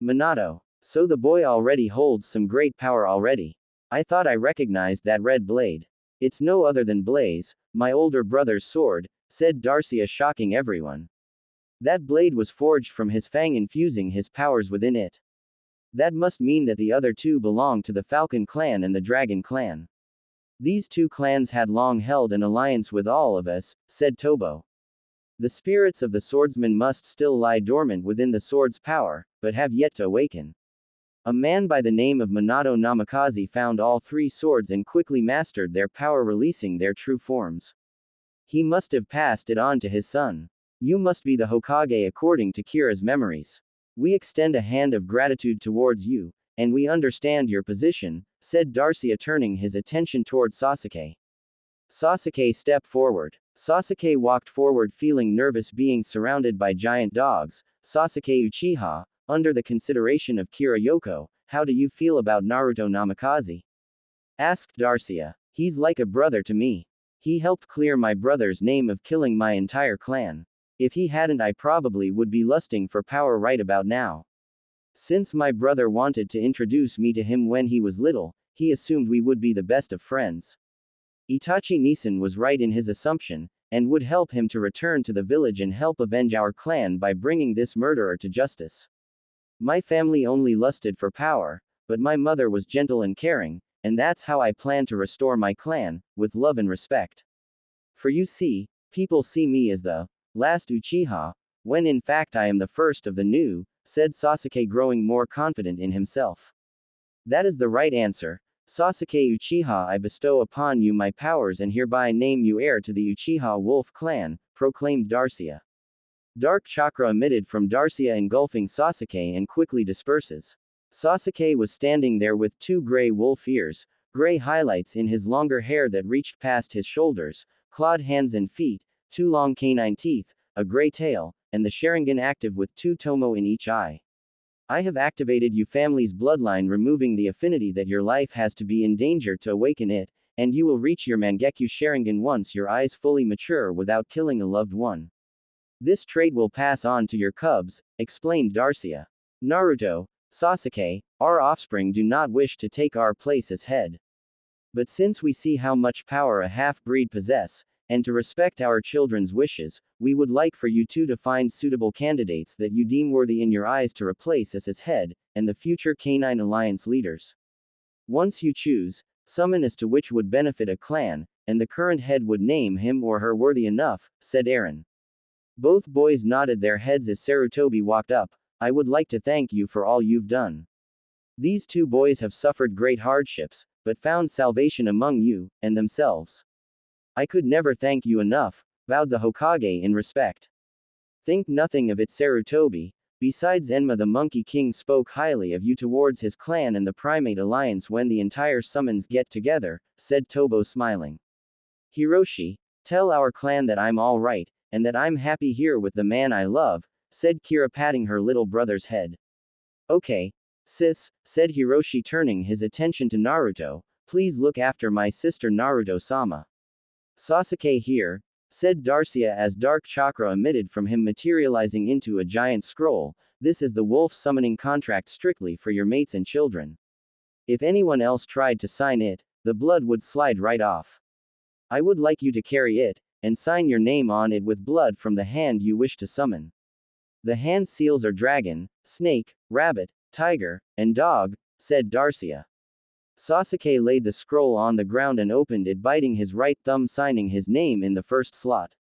Minato. So the boy already holds some great power already. I thought I recognized that red blade. It's no other than Blaze, my older brother's sword, said Darcia, shocking everyone. That blade was forged from his fang, infusing his powers within it. That must mean that the other two belong to the Falcon clan and the Dragon clan. These two clans had long held an alliance with all of us, said Tobo. The spirits of the swordsmen must still lie dormant within the sword's power, but have yet to awaken. A man by the name of Minato Namikaze found all three swords and quickly mastered their power, releasing their true forms. He must have passed it on to his son. You must be the Hokage according to Kira's memories. We extend a hand of gratitude towards you, and we understand your position, said Darcia, turning his attention toward Sasuke. Sasuke stepped forward. Sasuke walked forward, feeling nervous, being surrounded by giant dogs. Sasuke Uchiha, under the consideration of Kira Yoko, how do you feel about Naruto Namikaze? Asked Darcia. He's like a brother to me. He helped clear my brother's name of killing my entire clan. If he hadn't, I probably would be lusting for power right about now. Since my brother wanted to introduce me to him when he was little, he assumed we would be the best of friends. Itachi Nissen was right in his assumption, and would help him to return to the village and help avenge our clan by bringing this murderer to justice. My family only lusted for power, but my mother was gentle and caring, and that's how I plan to restore my clan, with love and respect. For you see, people see me as the last Uchiha, when in fact I am the first of the new, said Sasuke, growing more confident in himself. That is the right answer. Sasuke Uchiha, I bestow upon you my powers and hereby name you heir to the Uchiha Wolf clan, proclaimed Darcia. Dark chakra emitted from Darcia, engulfing Sasuke and quickly disperses. Sasuke was standing there with two gray wolf ears, gray highlights in his longer hair that reached past his shoulders, clawed hands and feet, two long canine teeth, a gray tail, and the Sharingan active with two tomo in each eye. I have activated you family's bloodline, removing the affinity that your life has to be in danger to awaken it, and you will reach your Mangekyo Sharingan once your eyes fully mature without killing a loved one. This trait will pass on to your cubs, explained Darcia. Naruto, Sasuke, our offspring do not wish to take our place as head. But since we see how much power a half-breed possess, and to respect our children's wishes, we would like for you two to find suitable candidates that you deem worthy in your eyes to replace us as head, and the future Canine Alliance leaders. Once you choose, summon as to which would benefit a clan, and the current head would name him or her worthy enough, said Eren. Both boys nodded their heads as Sarutobi walked up. I would like to thank you for all you've done. These two boys have suffered great hardships, but found salvation among you, and themselves. I could never thank you enough, vowed the Hokage in respect. Think nothing of it, Sarutobi. Besides, Enma the Monkey King spoke highly of you towards his clan and the Primate Alliance when the entire summons get together, said Tobo, smiling. Hiroshi, tell our clan that I'm all right, and that I'm happy here with the man I love, said Kira, patting her little brother's head. Okay, sis, said Hiroshi, turning his attention to Naruto. Please look after my sister Naruto-sama. Sasuke here, said Darcia as dark chakra emitted from him, materializing into a giant scroll. This is the wolf summoning contract strictly for your mates and children. If anyone else tried to sign it, the blood would slide right off. I would like you to carry it, and sign your name on it with blood from the hand you wish to summon. The hand seals are dragon, snake, rabbit, tiger, and dog, said Darcia. Sasuke laid the scroll on the ground and opened it, biting his right thumb, signing his name in the first slot.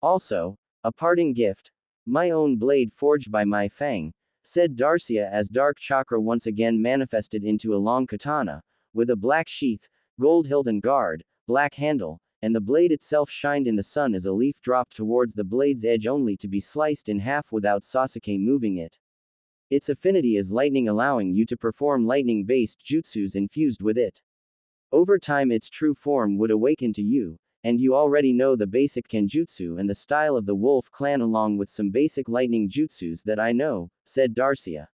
Also, a parting gift. My own blade forged by my fang, said Darcia as dark chakra once again manifested into a long katana, with a black sheath, gold hilt and guard, black handle, and the blade itself shined in the sun as a leaf dropped towards the blade's edge only to be sliced in half without Sasuke moving it. Its affinity is lightning, allowing you to perform lightning-based jutsus infused with it. Over time its true form would awaken to you, and you already know the basic kenjutsu and the style of the Wolf Clan along with some basic lightning jutsus that I know, said Darcia.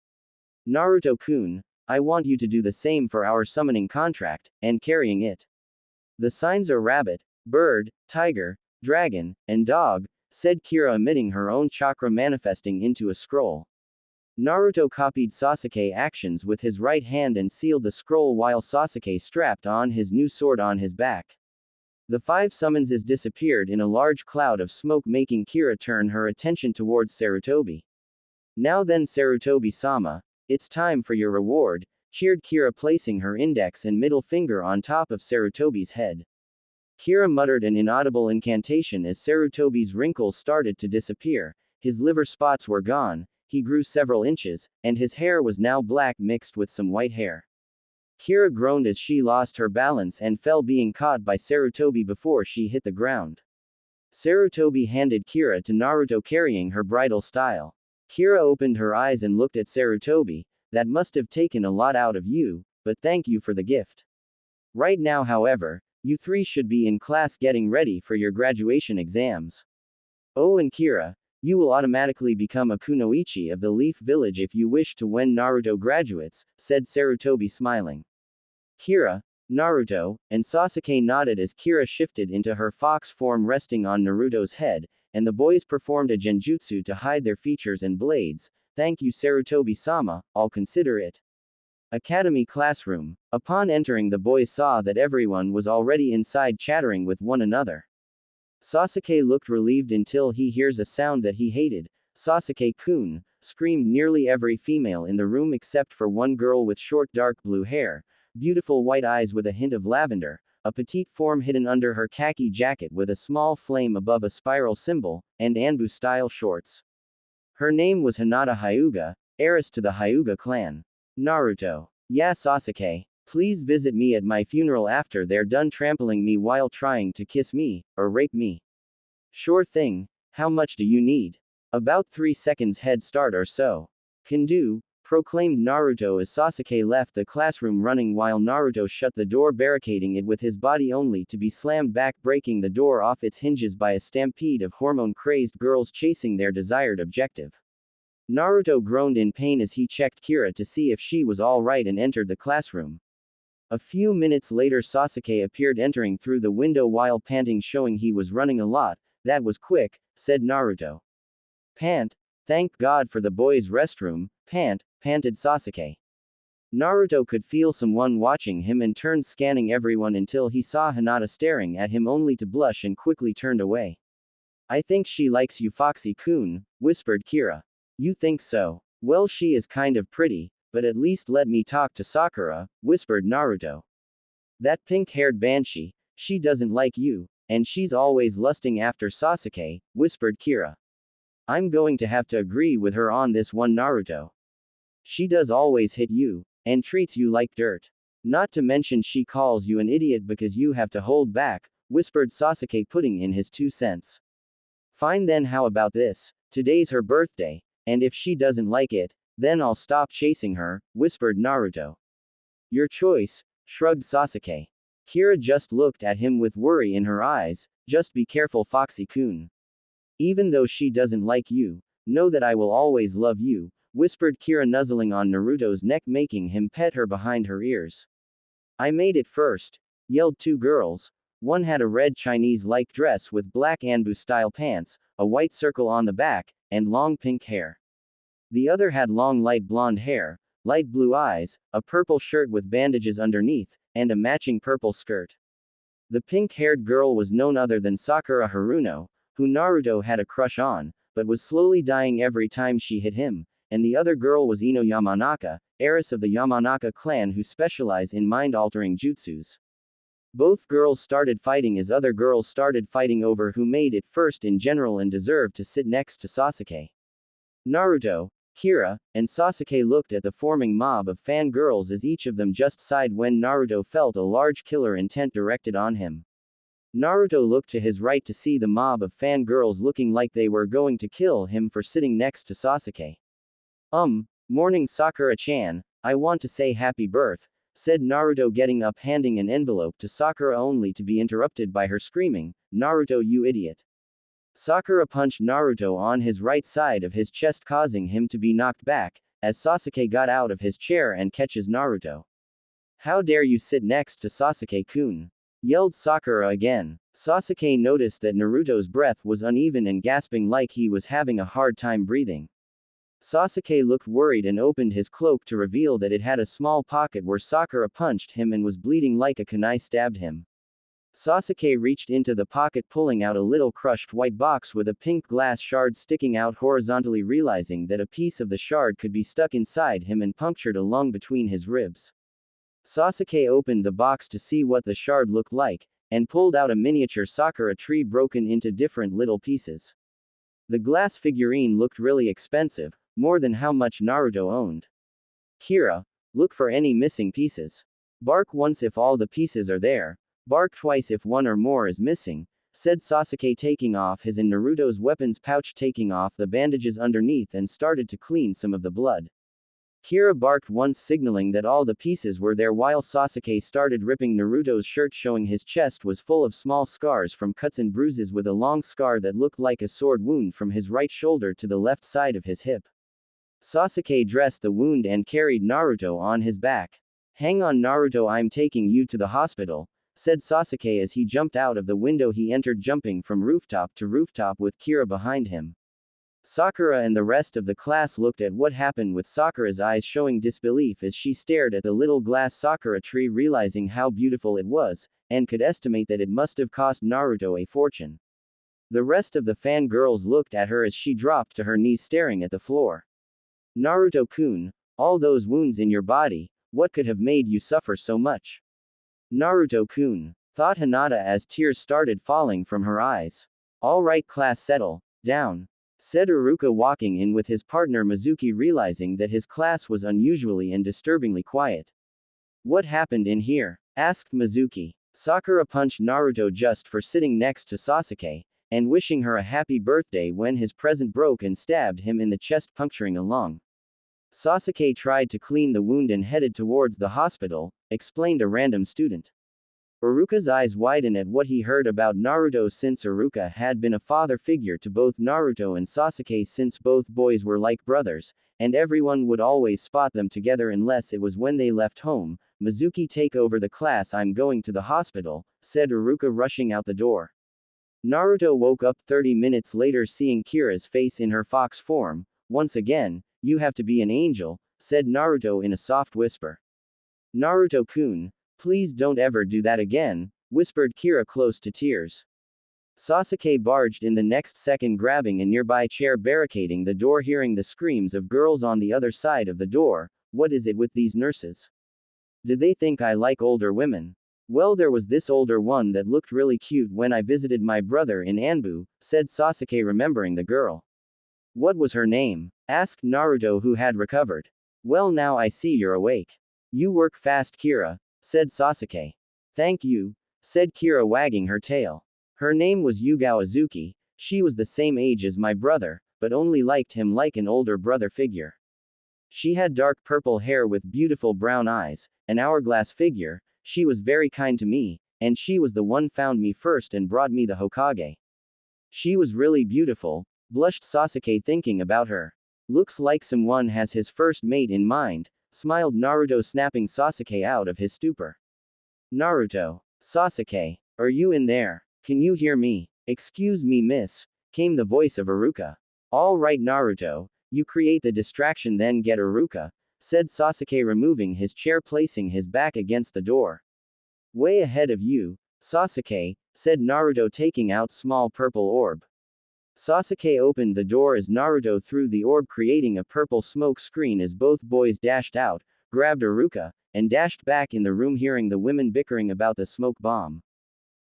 Naruto-kun, I want you to do the same for our summoning contract, and carrying it. The signs are rabbit, bird, tiger, dragon, and dog, said Kira, emitting her own chakra manifesting into a scroll. Naruto copied Sasuke's actions with his right hand and sealed the scroll while Sasuke strapped on his new sword on his back. The 5 summonses disappeared in a large cloud of smoke, making Kira turn her attention towards Sarutobi. Now then, Sarutobi-sama, it's time for your reward, cheered Kira, placing her index and middle finger on top of Sarutobi's head. Kira muttered an inaudible incantation as Sarutobi's wrinkles started to disappear, his liver spots were gone, he grew several inches, and his hair was now black mixed with some white hair. Kira groaned as she lost her balance and fell, being caught by Sarutobi before she hit the ground. Sarutobi handed Kira to Naruto, carrying her bridal style. Kira opened her eyes and looked at Sarutobi. That must have taken a lot out of you, but thank you for the gift. Right now, however, you 3 should be in class getting ready for your graduation exams. Oh, and Kira, you will automatically become a kunoichi of the Leaf Village if you wish to when Naruto graduates, said Sarutobi, smiling. Kira, Naruto, and Sasuke nodded as Kira shifted into her fox form, resting on Naruto's head, and the boys performed a genjutsu to hide their features and blades. Thank you, Sarutobi-sama, I'll consider it. Academy classroom. Upon entering, the boys saw that everyone was already inside chattering with one another. Sasuke looked relieved until he hears a sound that he hated. Sasuke-kun, screamed nearly every female in the room except for one girl with short dark blue hair, beautiful white eyes with a hint of lavender, a petite form hidden under her khaki jacket with a small flame above a spiral symbol, and Anbu-style shorts. Her name was Hinata Hyuga, heiress to the Hyuga clan. Naruto. Yeah, Sasuke. Please visit me at my funeral after they're done trampling me while trying to kiss me, or rape me. Sure thing. How much do you need? About 3 seconds head start or so. Can do, proclaimed Naruto as Sasuke left the classroom running while Naruto shut the door, barricading it with his body only to be slammed back, breaking the door off its hinges by a stampede of hormone-crazed girls chasing their desired objective. Naruto groaned in pain as he checked Kira to see if she was all right and entered the classroom. A few minutes later, Sasuke appeared entering through the window while panting, showing he was running a lot. That was quick, said Naruto. Pant. Thank God for the boys' restroom, panted Sasuke. Naruto could feel someone watching him and turned, scanning everyone until he saw Hinata staring at him only to blush and quickly turned away. I think she likes you, Foxy-kun, whispered Kira. You think so? Well, she is kind of pretty, but at least let me talk to Sakura, whispered Naruto. That pink-haired banshee, she doesn't like you, and she's always lusting after Sasuke, whispered Kira. I'm going to have to agree with her on this one, Naruto. She does always hit you, and treats you like dirt. Not to mention she calls you an idiot because you have to hold back, whispered Sasuke, putting in his 2 cents. Fine then, how about this? Today's her birthday, and if she doesn't like it, then I'll stop chasing her, whispered Naruto. Your choice, shrugged Sasuke. Kira just looked at him with worry in her eyes. Just be careful, Foxy-kun. Even though she doesn't like you, know that I will always love you, whispered Kira, nuzzling on Naruto's neck, making him pet her behind her ears. I made it first, yelled 2 girls. One had a red Chinese-like dress with black Anbu-style pants, a white circle on the back, and long pink hair. The other had long light blonde hair, light blue eyes, a purple shirt with bandages underneath, and a matching purple skirt. The pink-haired girl was none other than Sakura Haruno, who Naruto had a crush on, but was slowly dying every time she hit him, and the other girl was Ino Yamanaka, heiress of the Yamanaka clan who specialize in mind-altering jutsus. Both girls started fighting as other girls started fighting over who made it first in general and deserved to sit next to Sasuke. Naruto, Kira, and Sasuke looked at the forming mob of fangirls as each of them just sighed when Naruto felt a large killer intent directed on him. Naruto looked to his right to see the mob of fangirls looking like they were going to kill him for sitting next to Sasuke. Morning Sakura-chan, I want to say happy birth, said Naruto getting up handing an envelope to Sakura only to be interrupted by her screaming, Naruto you idiot. Sakura punched Naruto on his right side of his chest causing him to be knocked back, as Sasuke got out of his chair and catches Naruto. How dare you sit next to Sasuke-kun? Yelled Sakura again. Sasuke noticed that Naruto's breath was uneven and gasping like he was having a hard time breathing. Sasuke looked worried and opened his cloak to reveal that it had a small pocket where Sakura punched him and was bleeding like a kunai stabbed him. Sasuke reached into the pocket pulling out a little crushed white box with a pink glass shard sticking out horizontally realizing that a piece of the shard could be stuck inside him and punctured a lung between his ribs. Sasuke opened the box to see what the shard looked like, and pulled out a miniature Sakura tree broken into different little pieces. The glass figurine looked really expensive, more than how much Naruto owned. Kira, look for any missing pieces. Bark once if all the pieces are there, bark twice if one or more is missing, said Sasuke taking off his and Naruto's weapons pouch taking off the bandages underneath and started to clean some of the blood. Kira barked once signaling that all the pieces were there while Sasuke started ripping Naruto's shirt showing his chest was full of small scars from cuts and bruises with a long scar that looked like a sword wound from his right shoulder to the left side of his hip. Sasuke dressed the wound and carried Naruto on his back. Hang on Naruto, I'm taking you to the hospital, said Sasuke as he jumped out of the window he entered jumping from rooftop to rooftop with Kira behind him. Sakura and the rest of the class looked at what happened with Sakura's eyes showing disbelief as she stared at the little glass Sakura tree realizing how beautiful it was, and could estimate that it must have cost Naruto a fortune. The rest of the fangirls looked at her as she dropped to her knees staring at the floor. Naruto-kun, all those wounds in your body, what could have made you suffer so much? Naruto-kun, thought Hinata as tears started falling from her eyes. All right class, settle down, said Iruka walking in with his partner Mizuki realizing that his class was unusually and disturbingly quiet. What happened in here? Asked Mizuki. Sakura punched Naruto just for sitting next to Sasuke, and wishing her a happy birthday when his present broke and stabbed him in the chest puncturing a lung. Sasuke tried to clean the wound and headed towards the hospital, explained a random student. Iruka's eyes widened at what he heard about Naruto since Iruka had been a father figure to both Naruto and Sasuke since both boys were like brothers, and everyone would always spot them together unless it was when they left home. Mizuki, take over the class, I'm going to the hospital, said Iruka rushing out the door. Naruto woke up 30 minutes later seeing Kira's face in her fox form. Once again, you have to be an angel, said Naruto in a soft whisper. Naruto-kun, please don't ever do that again, whispered Kira close to tears. Sasuke barged in the next second grabbing a nearby chair barricading the door hearing the screams of girls on the other side of the door. What is it with these nurses? Do they think I like older women? Well, there was this older one that looked really cute when I visited my brother in Anbu, said Sasuke remembering the girl. What was her name? Asked Naruto who had recovered. Well, now I see you're awake. You work fast, Kira, said Sasuke. Thank you, said Kira wagging her tail. Her name was Yugao Azuki, she was the same age as my brother, but only liked him like an older brother figure. She had dark purple hair with beautiful brown eyes, an hourglass figure, she was very kind to me, and she was the one found me first and brought me the Hokage. She was really beautiful, blushed Sasuke thinking about her. Looks like someone has his first mate in mind, smiled Naruto snapping Sasuke out of his stupor. Naruto. Sasuke. Are you in there? Can you hear me? Excuse me miss, came the voice of Iruka. All right Naruto, you create the distraction then get Iruka, said Sasuke removing his chair placing his back against the door. Way ahead of you, Sasuke, said Naruto taking out small purple orb. Sasuke opened the door as Naruto threw the orb creating a purple smoke screen as both boys dashed out, grabbed Iruka, and dashed back in the room hearing the women bickering about the smoke bomb.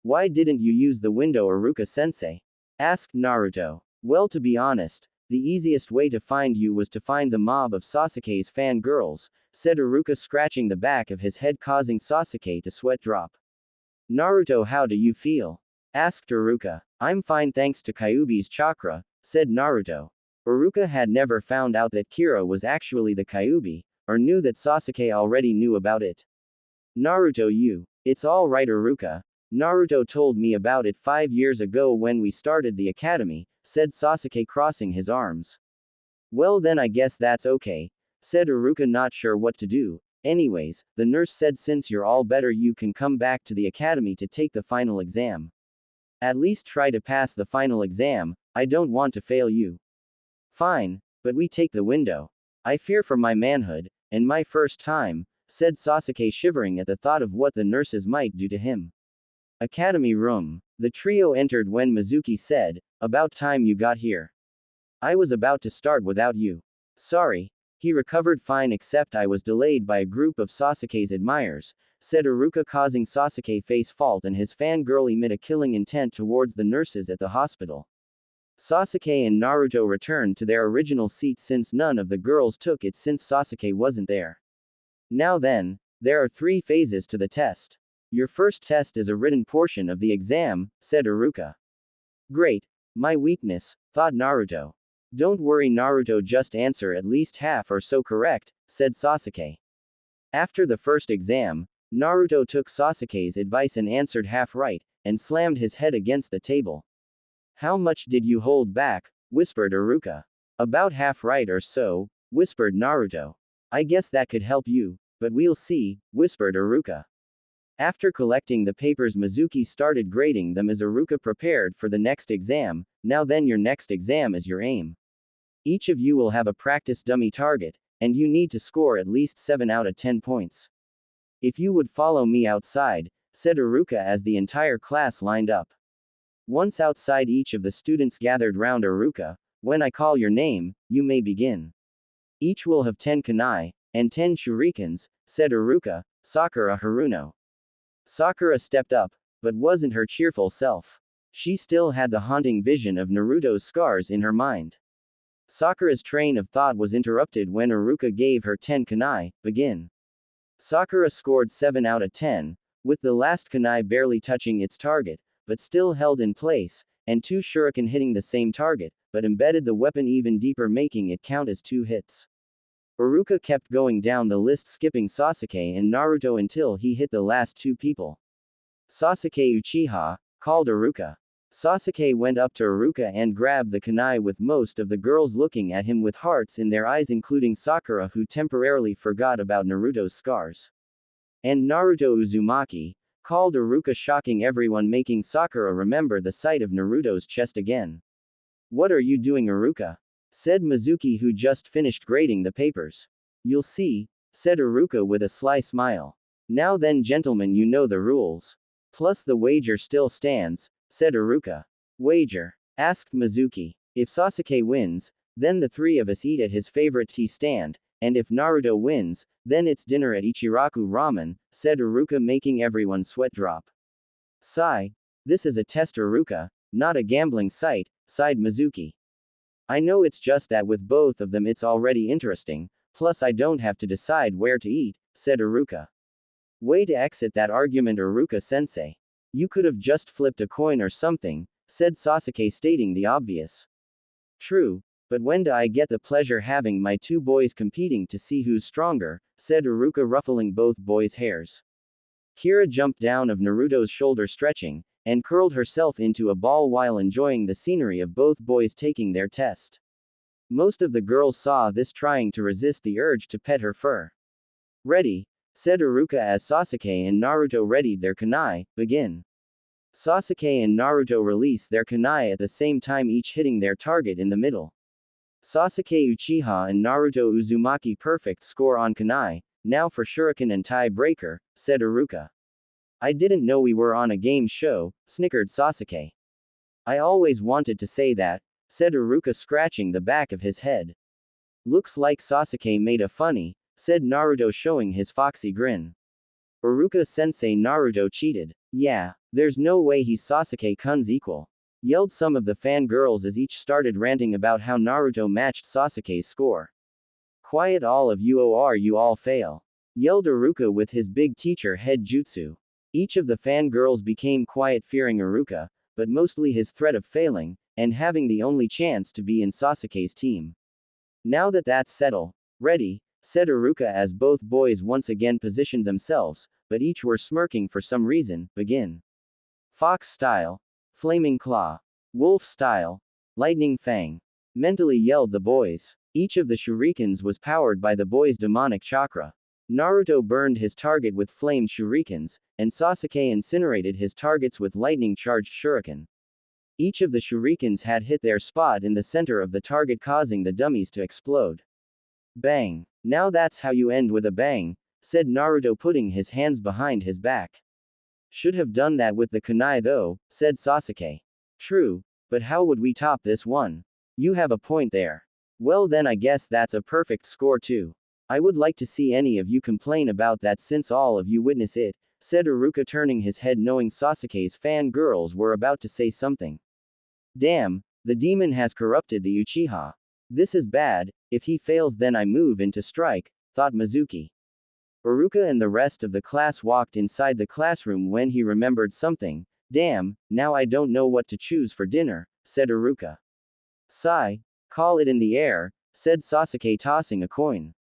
Why didn't you use the window Iruka-sensei? Asked Naruto. Well, to be honest, the easiest way to find you was to find the mob of Sasuke's fangirls, said Iruka scratching the back of his head causing Sasuke to sweat drop. Naruto, how do you feel? asked Iruka. I'm fine thanks to Kyuubi's chakra, said Naruto. Iruka had never found out that Kira was actually the Kyuubi, or knew that Sasuke already knew about it. Naruto, it's all right, Iruka. Naruto told me about it 5 years ago when we started the academy, said Sasuke, crossing his arms. Well then I guess that's okay, said Iruka, not sure what to do. Anyways, the nurse said since you're all better you can come back to the academy to take the final exam. At least try to pass the final exam, I don't want to fail you. Fine, but we take the window. I fear for my manhood, and my first time, said Sasuke, shivering at the thought of what the nurses might do to him. Academy room. The trio entered when Mizuki said, about time you got here. I was about to start without you. Sorry. He recovered fine except I was delayed by a group of Sasuke's admirers, said Iruka, causing Sasuke face fault and his fangirl emit a killing intent towards the nurses at the hospital. Sasuke and Naruto returned to their original seats since none of the girls took it since Sasuke wasn't there. Now then, there are 3 phases to the test. Your first test is a written portion of the exam, said Iruka. Great. My weakness, thought Naruto. Don't worry Naruto, just answer at least half or so correct, said Sasuke. After the first exam, Naruto took Sasuke's advice and answered half right, and slammed his head against the table. How much did you hold back? Whispered Iruka. About half right or so, whispered Naruto. I guess that could help you, but we'll see, whispered Iruka. After collecting the papers, Mizuki started grading them as Iruka prepared for the next exam. Now then, your next exam is your aim. Each of you will have a practice dummy target, and you need to score at least 7 out of 10 points. If you would follow me outside, said Iruka as the entire class lined up. Once outside, each of the students gathered round Iruka. When I call your name, you may begin. Each will have 10 kunai, and 10 shurikens, said Iruka. Sakura Haruno. Sakura stepped up, but wasn't her cheerful self. She still had the haunting vision of Naruto's scars in her mind. Sakura's train of thought was interrupted when Iruka gave her 10 kunai. Begin. Sakura scored 7 out of 10, with the last kunai barely touching its target, but still held in place, and 2 shuriken hitting the same target, but embedded the weapon even deeper, making it count as 2 hits. Iruka kept going down the list, skipping Sasuke and Naruto until he hit the last 2 people. Sasuke Uchiha, called Iruka. Sasuke went up to Iruka and grabbed the kunai, with most of the girls looking at him with hearts in their eyes, including Sakura, who temporarily forgot about Naruto's scars. And Naruto Uzumaki, called Iruka, shocking everyone, making Sakura remember the sight of Naruto's chest again. What are you doing, Iruka? Said Mizuki, who just finished grading the papers. You'll see, said Iruka with a sly smile. Now then gentlemen, you know the rules. Plus the wager still stands, said Iruka. Wager? Asked Mizuki. If Sasuke wins, then the 3 of us eat at his favorite tea stand, and if Naruto wins, then it's dinner at Ichiraku Ramen, said Iruka, making everyone sweat drop. Sigh. This is a test, Iruka, not a gambling site, sighed Mizuki. I know, it's just that with both of them it's already interesting, plus I don't have to decide where to eat, said Iruka. Way to exit that argument, Iruka-sensei. You could have just flipped a coin or something, said Sasuke, stating the obvious. True, but when do I get the pleasure having my 2 boys competing to see who's stronger, said Iruka, ruffling both boys' hairs. Kira jumped down of Naruto's shoulder, stretching, and curled herself into a ball while enjoying the scenery of both boys taking their test. Most of the girls saw this, trying to resist the urge to pet her fur. Ready, said Iruka as Sasuke and Naruto readied their kunai. Begin. Sasuke and Naruto release their kunai at the same time, each hitting their target in the middle. Sasuke Uchiha and Naruto Uzumaki, perfect score on kunai. Now for shuriken and tie-breaker, said Iruka. I didn't know we were on a game show, snickered Sasuke. I always wanted to say that, said Iruka, scratching the back of his head. Looks like Sasuke made a funny, said Naruto, showing his foxy grin. Iruka-sensei, Naruto cheated. Yeah, there's no way he's Sasuke-kun's equal, yelled some of the fangirls as each started ranting about how Naruto matched Sasuke's score. Quiet all of you, or you all fail, yelled Iruka with his big teacher head jutsu. Each of the fangirls became quiet, fearing Iruka, but mostly his threat of failing, and having the only chance to be in Sasuke's team. Now that that's settled, ready, said Iruka as both boys once again positioned themselves, but each were smirking for some reason. Begin. Fox style. Flaming claw. Wolf style. Lightning fang. Mentally yelled the boys. Each of the shurikens was powered by the boys' demonic chakra. Naruto burned his target with flamed shurikens, and Sasuke incinerated his targets with lightning-charged shuriken. Each of the shurikens had hit their spot in the center of the target, causing the dummies to explode. Bang. Now that's how you end with a bang, said Naruto, putting his hands behind his back. Should have done that with the kunai though, said Sasuke. True, but how would we top this one? You have a point there. Well then I guess that's a perfect score too. I would like to see any of you complain about that since all of you witness it, said Iruka, turning his head knowing Sasuke's fangirls were about to say something. Damn, the demon has corrupted the Uchiha. This is bad. If he fails then I move into strike, thought Mizuki. Iruka and the rest of the class walked inside the classroom when he remembered something. Damn, now I don't know what to choose for dinner, said Iruka. Sigh. Call it in the air, said Sasuke, tossing a coin.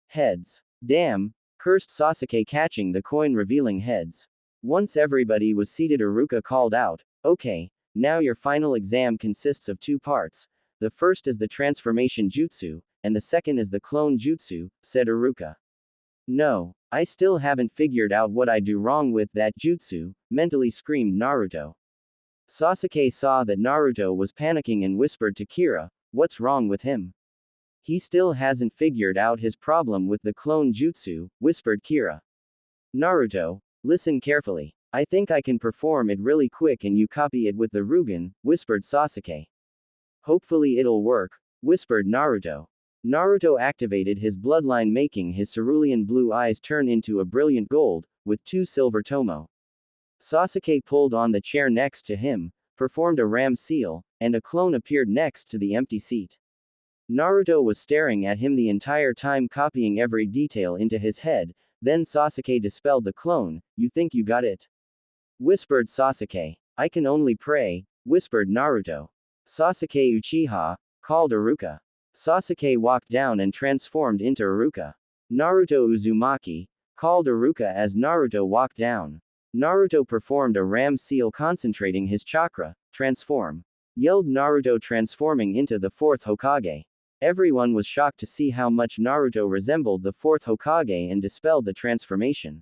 Heads. Damn, cursed Sasuke, catching the coin, revealing heads. Once everybody was seated, Iruka called out, okay, now your final exam consists of 2 parts. The first is the transformation jutsu, and the second is the clone jutsu, said Iruka. No, I still haven't figured out what I do wrong with that jutsu, mentally screamed Naruto. Sasuke saw that Naruto was panicking and whispered to Kira, what's wrong with him? He still hasn't figured out his problem with the clone jutsu, whispered Kira. Naruto, listen carefully. I think I can perform it really quick and you copy it with the Rugen, whispered Sasuke. Hopefully it'll work, whispered Naruto. Naruto activated his bloodline, making his cerulean blue eyes turn into a brilliant gold, with 2 silver tomo. Sasuke pulled on the chair next to him, performed a ram seal, and a clone appeared next to the empty seat. Naruto was staring at him the entire time, copying every detail into his head. Then Sasuke dispelled the clone. You think you got it? Whispered Sasuke. I can only pray, whispered Naruto. Sasuke Uchiha, called Iruka. Sasuke walked down and transformed into Iruka. Naruto Uzumaki, called Iruka as Naruto walked down. Naruto performed a ram seal, concentrating his chakra. Transform, yelled Naruto, transforming into the 4th Hokage. Everyone was shocked to see how much Naruto resembled the 4th Hokage and dispelled the transformation.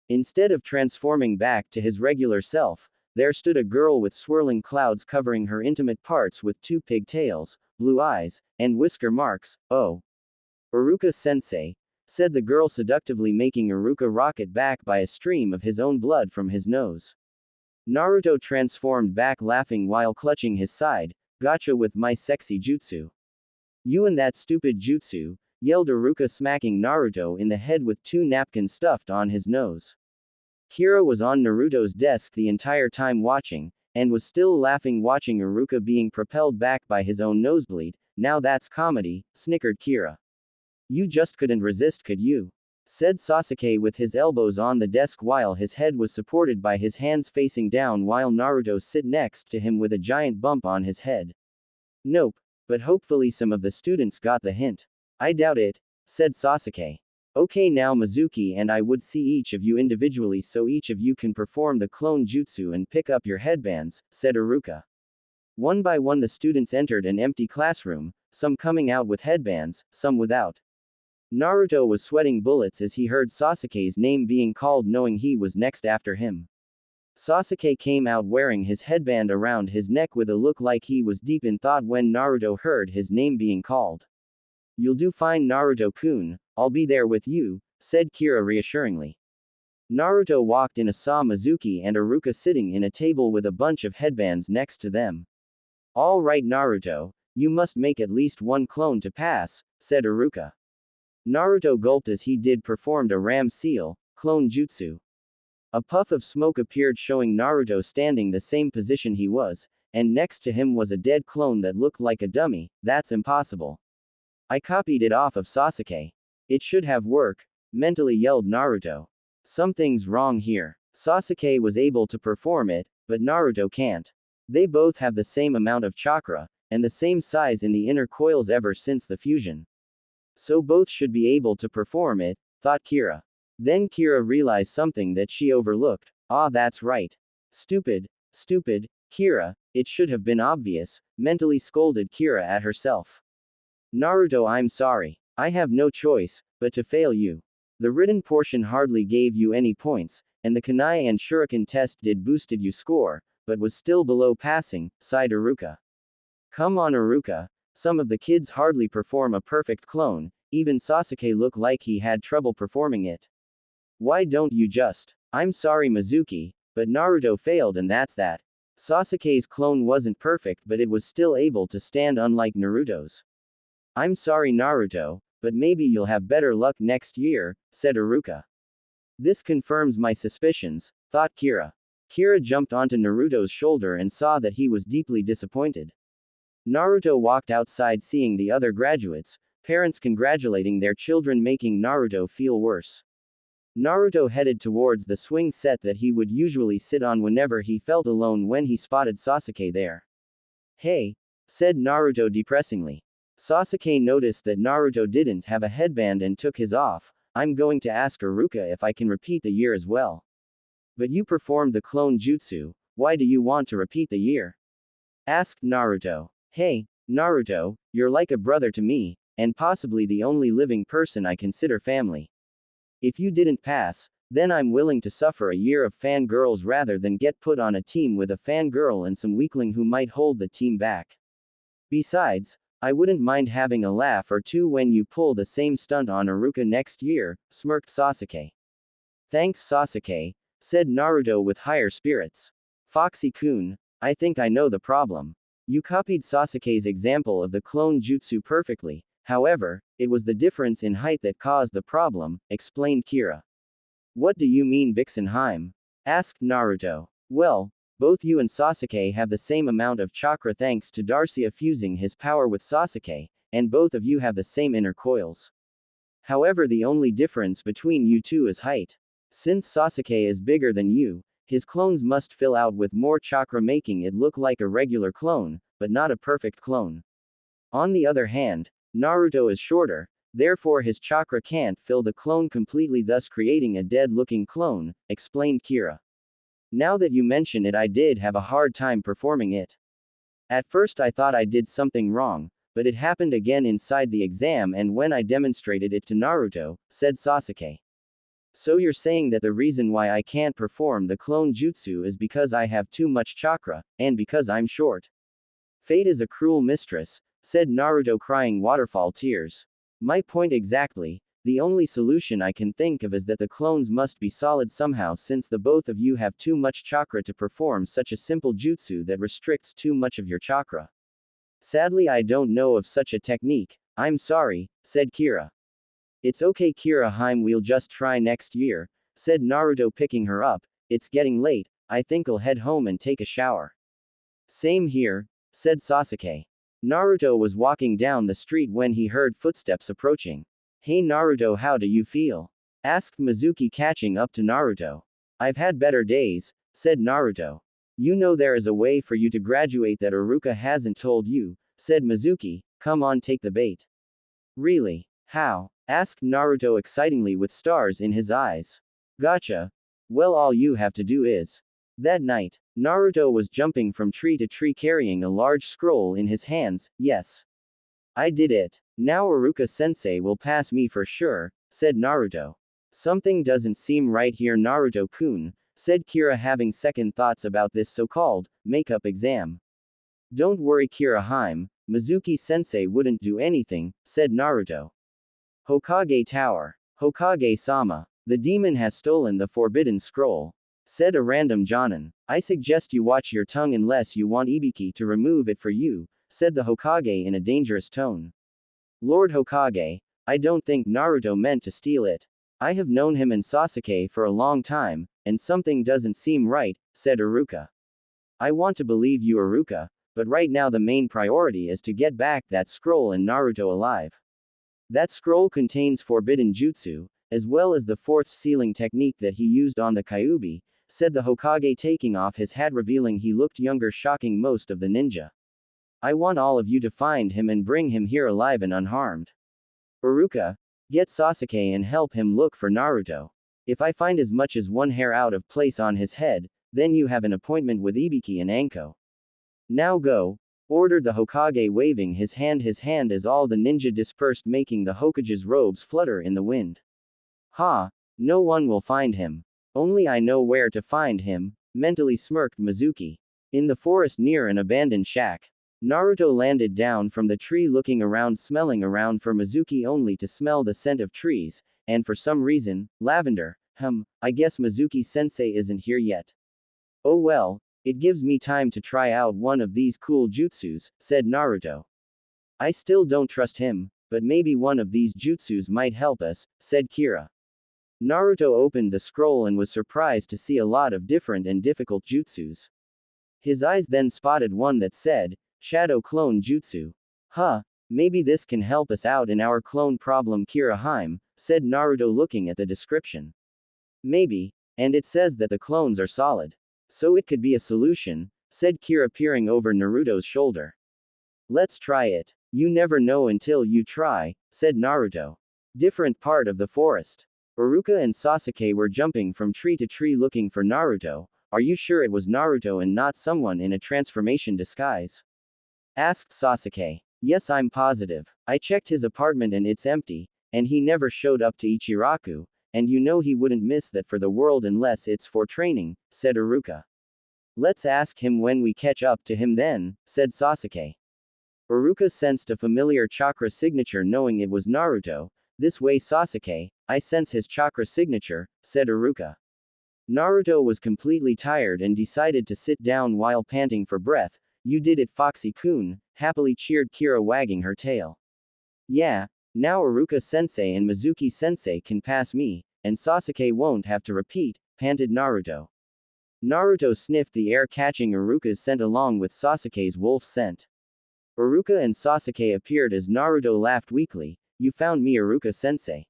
Instead of transforming back to his regular self, there stood a girl with swirling clouds covering her intimate parts with 2 pigtails, blue eyes, and whisker marks. Oh. Iruka-sensei, said the girl seductively, making Iruka rocket back by a stream of his own blood from his nose. Naruto transformed back, laughing while clutching his side. Gotcha with my sexy jutsu. You and that stupid jutsu, yelled Iruka, smacking Naruto in the head with 2 napkins stuffed on his nose. Kira was on Naruto's desk the entire time watching, and was still laughing watching Iruka being propelled back by his own nosebleed. Now that's comedy, snickered Kira. You just couldn't resist, could you? Said Sasuke with his elbows on the desk while his head was supported by his hands facing down, while Naruto sit next to him with a giant bump on his head. Nope, but hopefully some of the students got the hint. I doubt it, said Sasuke. Okay, now Mizuki and I would see each of you individually so each of you can perform the clone jutsu and pick up your headbands, said Iruka. One by one the students entered an empty classroom, some coming out with headbands, some without. Naruto was sweating bullets as he heard Sasuke's name being called, knowing he was next after him. Sasuke came out wearing his headband around his neck with a look like he was deep in thought when Naruto heard his name being called. You'll do fine, Naruto-kun, I'll be there with you, said Kira reassuringly. Naruto walked in and saw Mizuki and Iruka sitting in a table with a bunch of headbands next to them. All right, Naruto, you must make at least 1 clone to pass, said Iruka. Naruto gulped as he did performed a ram seal, clone jutsu. A puff of smoke appeared, showing Naruto standing the same position he was, and next to him was a dead clone that looked like a dummy. That's impossible. I copied it off of Sasuke. It should have worked, mentally yelled Naruto. Something's wrong here. Sasuke was able to perform it, but Naruto can't. They both have the same amount of chakra, and the same size in the inner coils ever since the fusion. So both should be able to perform it, thought Kira. Then Kira realized something that she overlooked. Ah, that's right. Stupid, stupid, Kira, it should have been obvious, mentally scolded Kira at herself. Naruto, I'm sorry. I have no choice but to fail you. The written portion hardly gave you any points, and the Kunai and Shuriken test did boosted you score, but was still below passing, sighed Iruka. Come on Iruka, some of the kids hardly perform a perfect clone, even Sasuke looked like he had trouble performing it. Why don't you just? I'm sorry Mizuki, but Naruto failed and that's that. Sasuke's clone wasn't perfect but it was still able to stand unlike Naruto's. I'm sorry Naruto, but maybe you'll have better luck next year, said Iruka. This confirms my suspicions, thought Kira. Kira jumped onto Naruto's shoulder and saw that he was deeply disappointed. Naruto walked outside seeing the other graduates, parents congratulating their children making Naruto feel worse. Naruto headed towards the swing set that he would usually sit on whenever he felt alone when he spotted Sasuke there. Hey, said Naruto depressingly. Sasuke noticed that Naruto didn't have a headband and took his off. I'm going to ask Iruka if I can repeat the year as well. But you performed the clone jutsu, why do you want to repeat the year? Asked Naruto. Hey, Naruto, you're like a brother to me, and possibly the only living person I consider family. If you didn't pass, then I'm willing to suffer a year of fangirls rather than get put on a team with a fangirl and some weakling who might hold the team back. Besides, I wouldn't mind having a laugh or two when you pull the same stunt on Iruka next year, smirked Sasuke. Thanks Sasuke, said Naruto with higher spirits. Foxy-kun, I think I know the problem. You copied Sasuke's example of the clone jutsu perfectly, however, it was the difference in height that caused the problem, explained Kira. What do you mean Vixenheim? Asked Naruto. Well, both you and Sasuke have the same amount of chakra thanks to Darcia fusing his power with Sasuke, and both of you have the same inner coils. However, the only difference between you two is height. Since Sasuke is bigger than you, his clones must fill out with more chakra making it look like a regular clone, but not a perfect clone. On the other hand, Naruto is shorter, therefore his chakra can't fill the clone completely thus creating a dead-looking clone, explained Kira. Now that you mention it I did have a hard time performing it. At first I thought I did something wrong, but it happened again inside the exam and when I demonstrated it to Naruto, said Sasuke. So you're saying that the reason why I can't perform the clone jutsu is because I have too much chakra, and because I'm short. Fate is a cruel mistress, said Naruto crying waterfall tears. My point exactly, the only solution I can think of is that the clones must be solid somehow since the both of you have too much chakra to perform such a simple jutsu that restricts too much of your chakra. Sadly I don't know of such a technique, I'm sorry, said Kira. It's okay Kira-heim, we'll just try next year, said Naruto picking her up. It's getting late, I think I'll head home and take a shower. Same here, said Sasuke. Naruto was walking down the street when he heard footsteps approaching. Hey Naruto, how do you feel? Asked Mizuki catching up to Naruto. I've had better days, said Naruto. You know there is a way for you to graduate that Iruka hasn't told you, said Mizuki, come on take the bait. Really? How? Asked Naruto excitingly with stars in his eyes. Gotcha. Well all you have to do is. That night, Naruto was jumping from tree to tree carrying a large scroll in his hands, yes. I did it. Now Iruka-sensei will pass me for sure, said Naruto. Something doesn't seem right here Naruto-kun, said Kira having second thoughts about this so-called makeup exam. Don't worry Kira-heim, Mizuki-sensei wouldn't do anything, said Naruto. Hokage Tower. Hokage-sama. The demon has stolen the forbidden scroll, said a random Jonin. I suggest you watch your tongue unless you want Ibiki to remove it for you, said the Hokage in a dangerous tone. Lord Hokage, I don't think Naruto meant to steal it. I have known him and Sasuke for a long time, and something doesn't seem right, said Iruka. I want to believe you Iruka, but right now the main priority is to get back that scroll and Naruto alive. That scroll contains forbidden jutsu, as well as the fourth sealing technique that he used on the Kyuubi, said the Hokage, taking off his hat, revealing he looked younger, shocking most of the ninja. I want all of you to find him and bring him here alive and unharmed. Iruka, get Sasuke and help him look for Naruto. If I find as much as one hair out of place on his head, then you have an appointment with Ibiki and Anko. Now go, ordered the Hokage, waving his hand as all the ninja dispersed, making the Hokage's robes flutter in the wind. Ha! No one will find him. Only I know where to find him, mentally smirked Mizuki. In the forest near an abandoned shack. Naruto landed down from the tree, looking around, smelling around for Mizuki, only to smell the scent of trees, and for some reason, lavender. I guess Mizuki-sensei isn't here yet. Oh well, it gives me time to try out one of these cool jutsus, said Naruto. I still don't trust him, but maybe one of these jutsus might help us, said Kira. Naruto opened the scroll and was surprised to see a lot of different and difficult jutsus. His eyes then spotted one that said, Shadow Clone Jutsu. Maybe this can help us out in our clone problem, Kira said Naruto, looking at the description. Maybe, and it says that the clones are solid. So it could be a solution, said Kira, peering over Naruto's shoulder. Let's try it. You never know until you try, said Naruto. Different part of the forest. Iruka and Sasuke were jumping from tree to tree looking for Naruto. Are you sure it was Naruto and not someone in a transformation disguise? Asked Sasuke. Yes, I'm positive. I checked his apartment and it's empty, and he never showed up to Ichiraku, and you know he wouldn't miss that for the world unless it's for training, said Iruka. Let's ask him when we catch up to him then, said Sasuke. Iruka sensed a familiar chakra signature, knowing it was Naruto. This way, Sasuke, I sense his chakra signature, said Iruka. Naruto was completely tired and decided to sit down while panting for breath. You did it, Foxy-kun, happily cheered Kira, wagging her tail. Yeah, now Iruka-sensei and Mizuki-sensei can pass me, and Sasuke won't have to repeat, panted Naruto. Naruto sniffed the air, catching Iruka's scent along with Sasuke's wolf scent. Iruka and Sasuke appeared as Naruto laughed weakly. You found me, Iruka-sensei.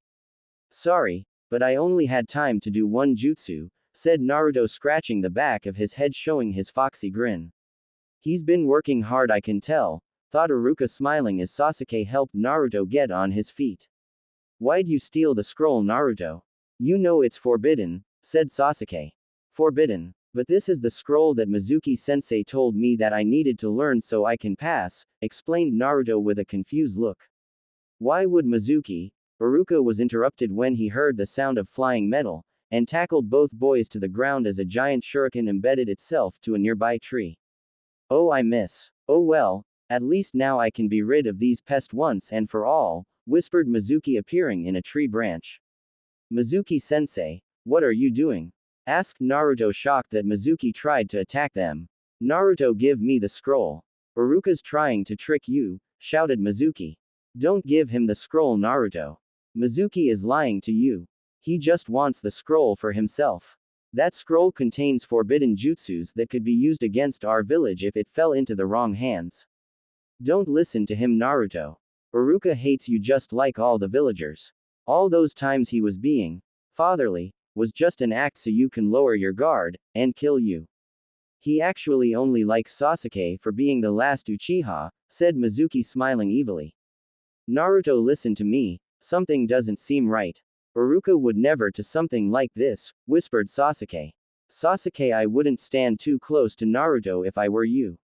Sorry, but I only had time to do one jutsu, said Naruto, scratching the back of his head, showing his foxy grin. He's been working hard, I can tell, thought Iruka, smiling as Sasuke helped Naruto get on his feet. Why'd you steal the scroll, Naruto? You know it's forbidden, said Sasuke. Forbidden? But this is the scroll that Mizuki-sensei told me that I needed to learn so I can pass, explained Naruto with a confused look. Why would Mizuki? Iruka was interrupted when he heard the sound of flying metal, and tackled both boys to the ground as a giant shuriken embedded itself to a nearby tree. Oh, I miss. Oh well, at least now I can be rid of these pests once and for all, whispered Mizuki, appearing in a tree branch. Mizuki-sensei, what are you doing? Asked Naruto, shocked that Mizuki tried to attack them. Naruto, give me the scroll. Iruka's trying to trick you, shouted Mizuki. Don't give him the scroll, Naruto. Mizuki is lying to you. He just wants the scroll for himself. That scroll contains forbidden jutsus that could be used against our village if it fell into the wrong hands. Don't listen to him, Naruto. Iruka hates you just like all the villagers. All those times he was being fatherly was just an act so you can lower your guard and kill you. He actually only likes Sasuke for being the last Uchiha, said Mizuki, smiling evilly. Naruto, listen to me, something doesn't seem right. Iruka would never do something like this, whispered Sasuke. Sasuke, I wouldn't stand too close to Naruto if I were you.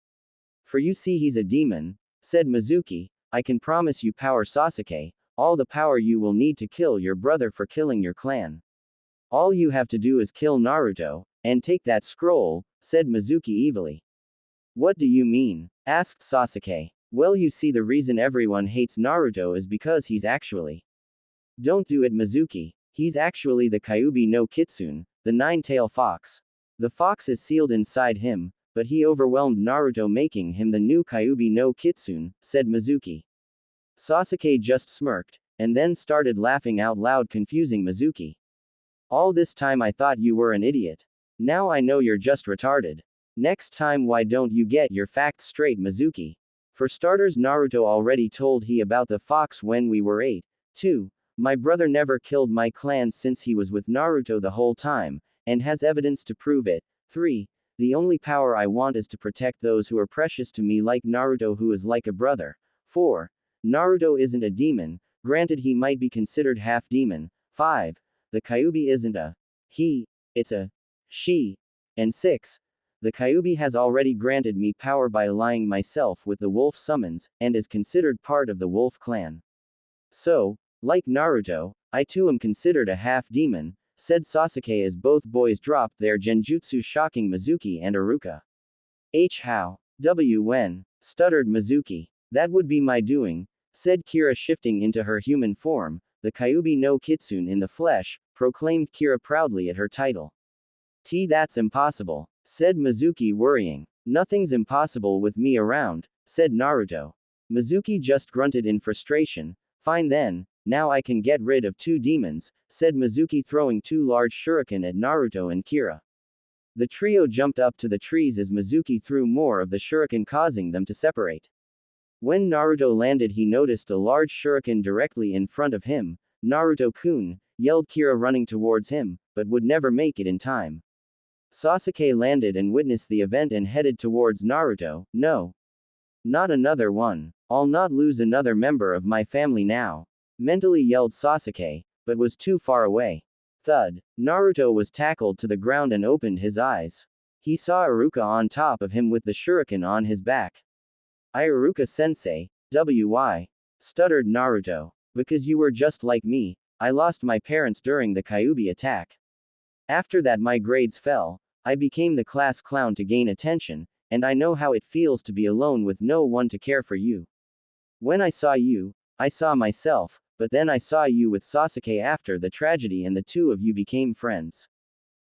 For you see he's a demon, said Mizuki. I can promise you power, Sasuke, all the power you will need to kill your brother for killing your clan. All you have to do is kill Naruto, and take that scroll, said Mizuki evilly. What do you mean? Asked Sasuke. Well, you see, the reason everyone hates Naruto is because he's actually. Don't do it, Mizuki. He's actually the Kyuubi no Kitsune, the nine-tailed fox. The fox is sealed inside him, but he overwhelmed Naruto, making him the new Kyuubi no Kitsune, said Mizuki. Sasuke just smirked, and then started laughing out loud, confusing Mizuki. All this time I thought you were an idiot. Now I know you're just retarded. Next time, why don't you get your facts straight, Mizuki? For starters, Naruto already told he about the fox when we were 8. 2. My brother never killed my clan since he was with Naruto the whole time, and has evidence to prove it. 3. The only power I want is to protect those who are precious to me like Naruto, who is like a brother. 4. Naruto isn't a demon, granted he might be considered half demon. 5. The Kyuubi isn't a he, it's a she. And 6. The Kyuubi has already granted me power by allying myself with the wolf summons, and is considered part of the wolf clan. So, like Naruto, I too am considered a half-demon, said Sasuke as both boys dropped their genjutsu, shocking Mizuki and Iruka. How? When? Stuttered Mizuki. That would be my doing, said Kira, shifting into her human form. The Kyuubi no Kitsune in the flesh, proclaimed Kira proudly at her title. That's impossible, said Mizuki, worrying. Nothing's impossible with me around, said Naruto. Mizuki just grunted in frustration. Fine then, now I can get rid of 2 demons, said Mizuki, throwing 2 large shuriken at Naruto and Kira. The trio jumped up to the trees as Mizuki threw more of the shuriken, causing them to separate. When Naruto landed, he noticed a large shuriken directly in front of him. Naruto-kun, yelled Kira, running towards him, but would never make it in time. Sasuke landed and witnessed the event and headed towards Naruto. No. Not another one. I'll not lose another member of my family now. Mentally yelled Sasuke, but was too far away. Thud. Naruto was tackled to the ground and opened his eyes. He saw Iruka on top of him with the shuriken on his back. Iruka-sensei, why? Stuttered Naruto. Because you were just like me, I lost my parents during the Kyuubi attack. After that my grades fell, I became the class clown to gain attention, and I know how it feels to be alone with no one to care for you. When I saw you, I saw myself, but then I saw you with Sasuke after the tragedy and the 2 of you became friends.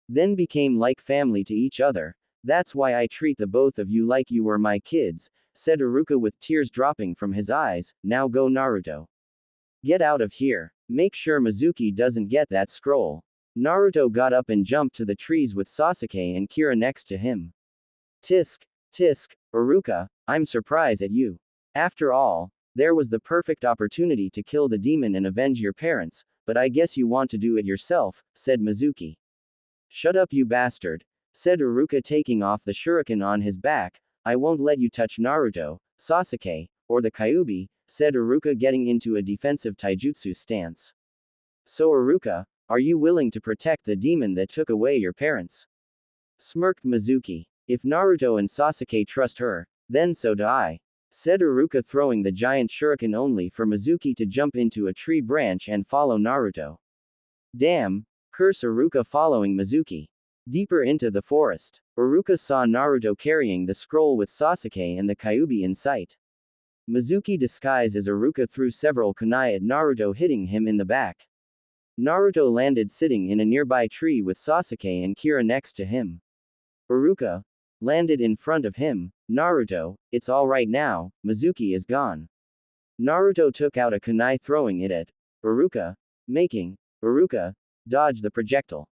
Then became like family to each other. That's why I treat the both of you like you were my kids, said Iruka with tears dropping from his eyes. Now go, Naruto. Get out of here. Make sure Mizuki doesn't get that scroll. Naruto got up and jumped to the trees with Sasuke and Kira next to him. Tisk, Iruka, I'm surprised at you. After all, there was the perfect opportunity to kill the demon and avenge your parents, but I guess you want to do it yourself, said Mizuki. Shut up, you bastard, said Iruka, taking off the shuriken on his back. I won't let you touch Naruto, Sasuke, or the Kyuubi, said Iruka, getting into a defensive taijutsu stance. So Iruka, are you willing to protect the demon that took away your parents? Smirked Mizuki. If Naruto and Sasuke trust her, then so do I, said Iruka, throwing the giant shuriken only for Mizuki to jump into a tree branch and follow Naruto. Damn, curse Iruka, following Mizuki. Deeper into the forest, Iruka saw Naruto carrying the scroll with Sasuke and the Kyuubi in sight. Mizuki, disguised as Iruka, threw several kunai at Naruto, hitting him in the back. Naruto landed sitting in a nearby tree with Sasuke and Kira next to him. Iruka landed in front of him. Naruto, it's alright now, Mizuki is gone. Naruto took out a kunai, throwing it at Iruka, making Iruka dodge the projectile.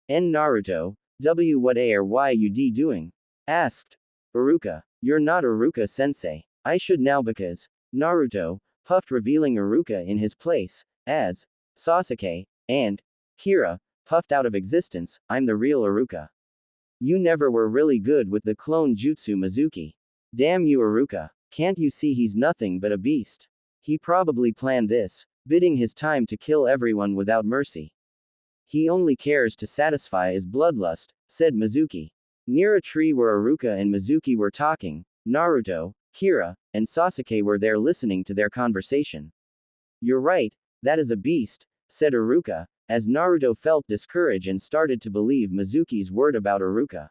Naruto, what are you doing? Asked Iruka. You're not Iruka-sensei. I should now because Naruto puffed, revealing Iruka in his place, as Sasuke and Kira puffed out of existence. I'm the real Iruka. You never were really good with the clone jutsu, Mizuki. Damn you, Iruka. Can't you see he's nothing but a beast? He probably planned this, bidding his time to kill everyone without mercy. He only cares to satisfy his bloodlust, said Mizuki. Near a tree where Iruka and Mizuki were talking, Naruto, Kira, and Sasuke were there listening to their conversation. You're right, that is a beast, said Iruka, as Naruto felt discouraged and started to believe Mizuki's word about Iruka.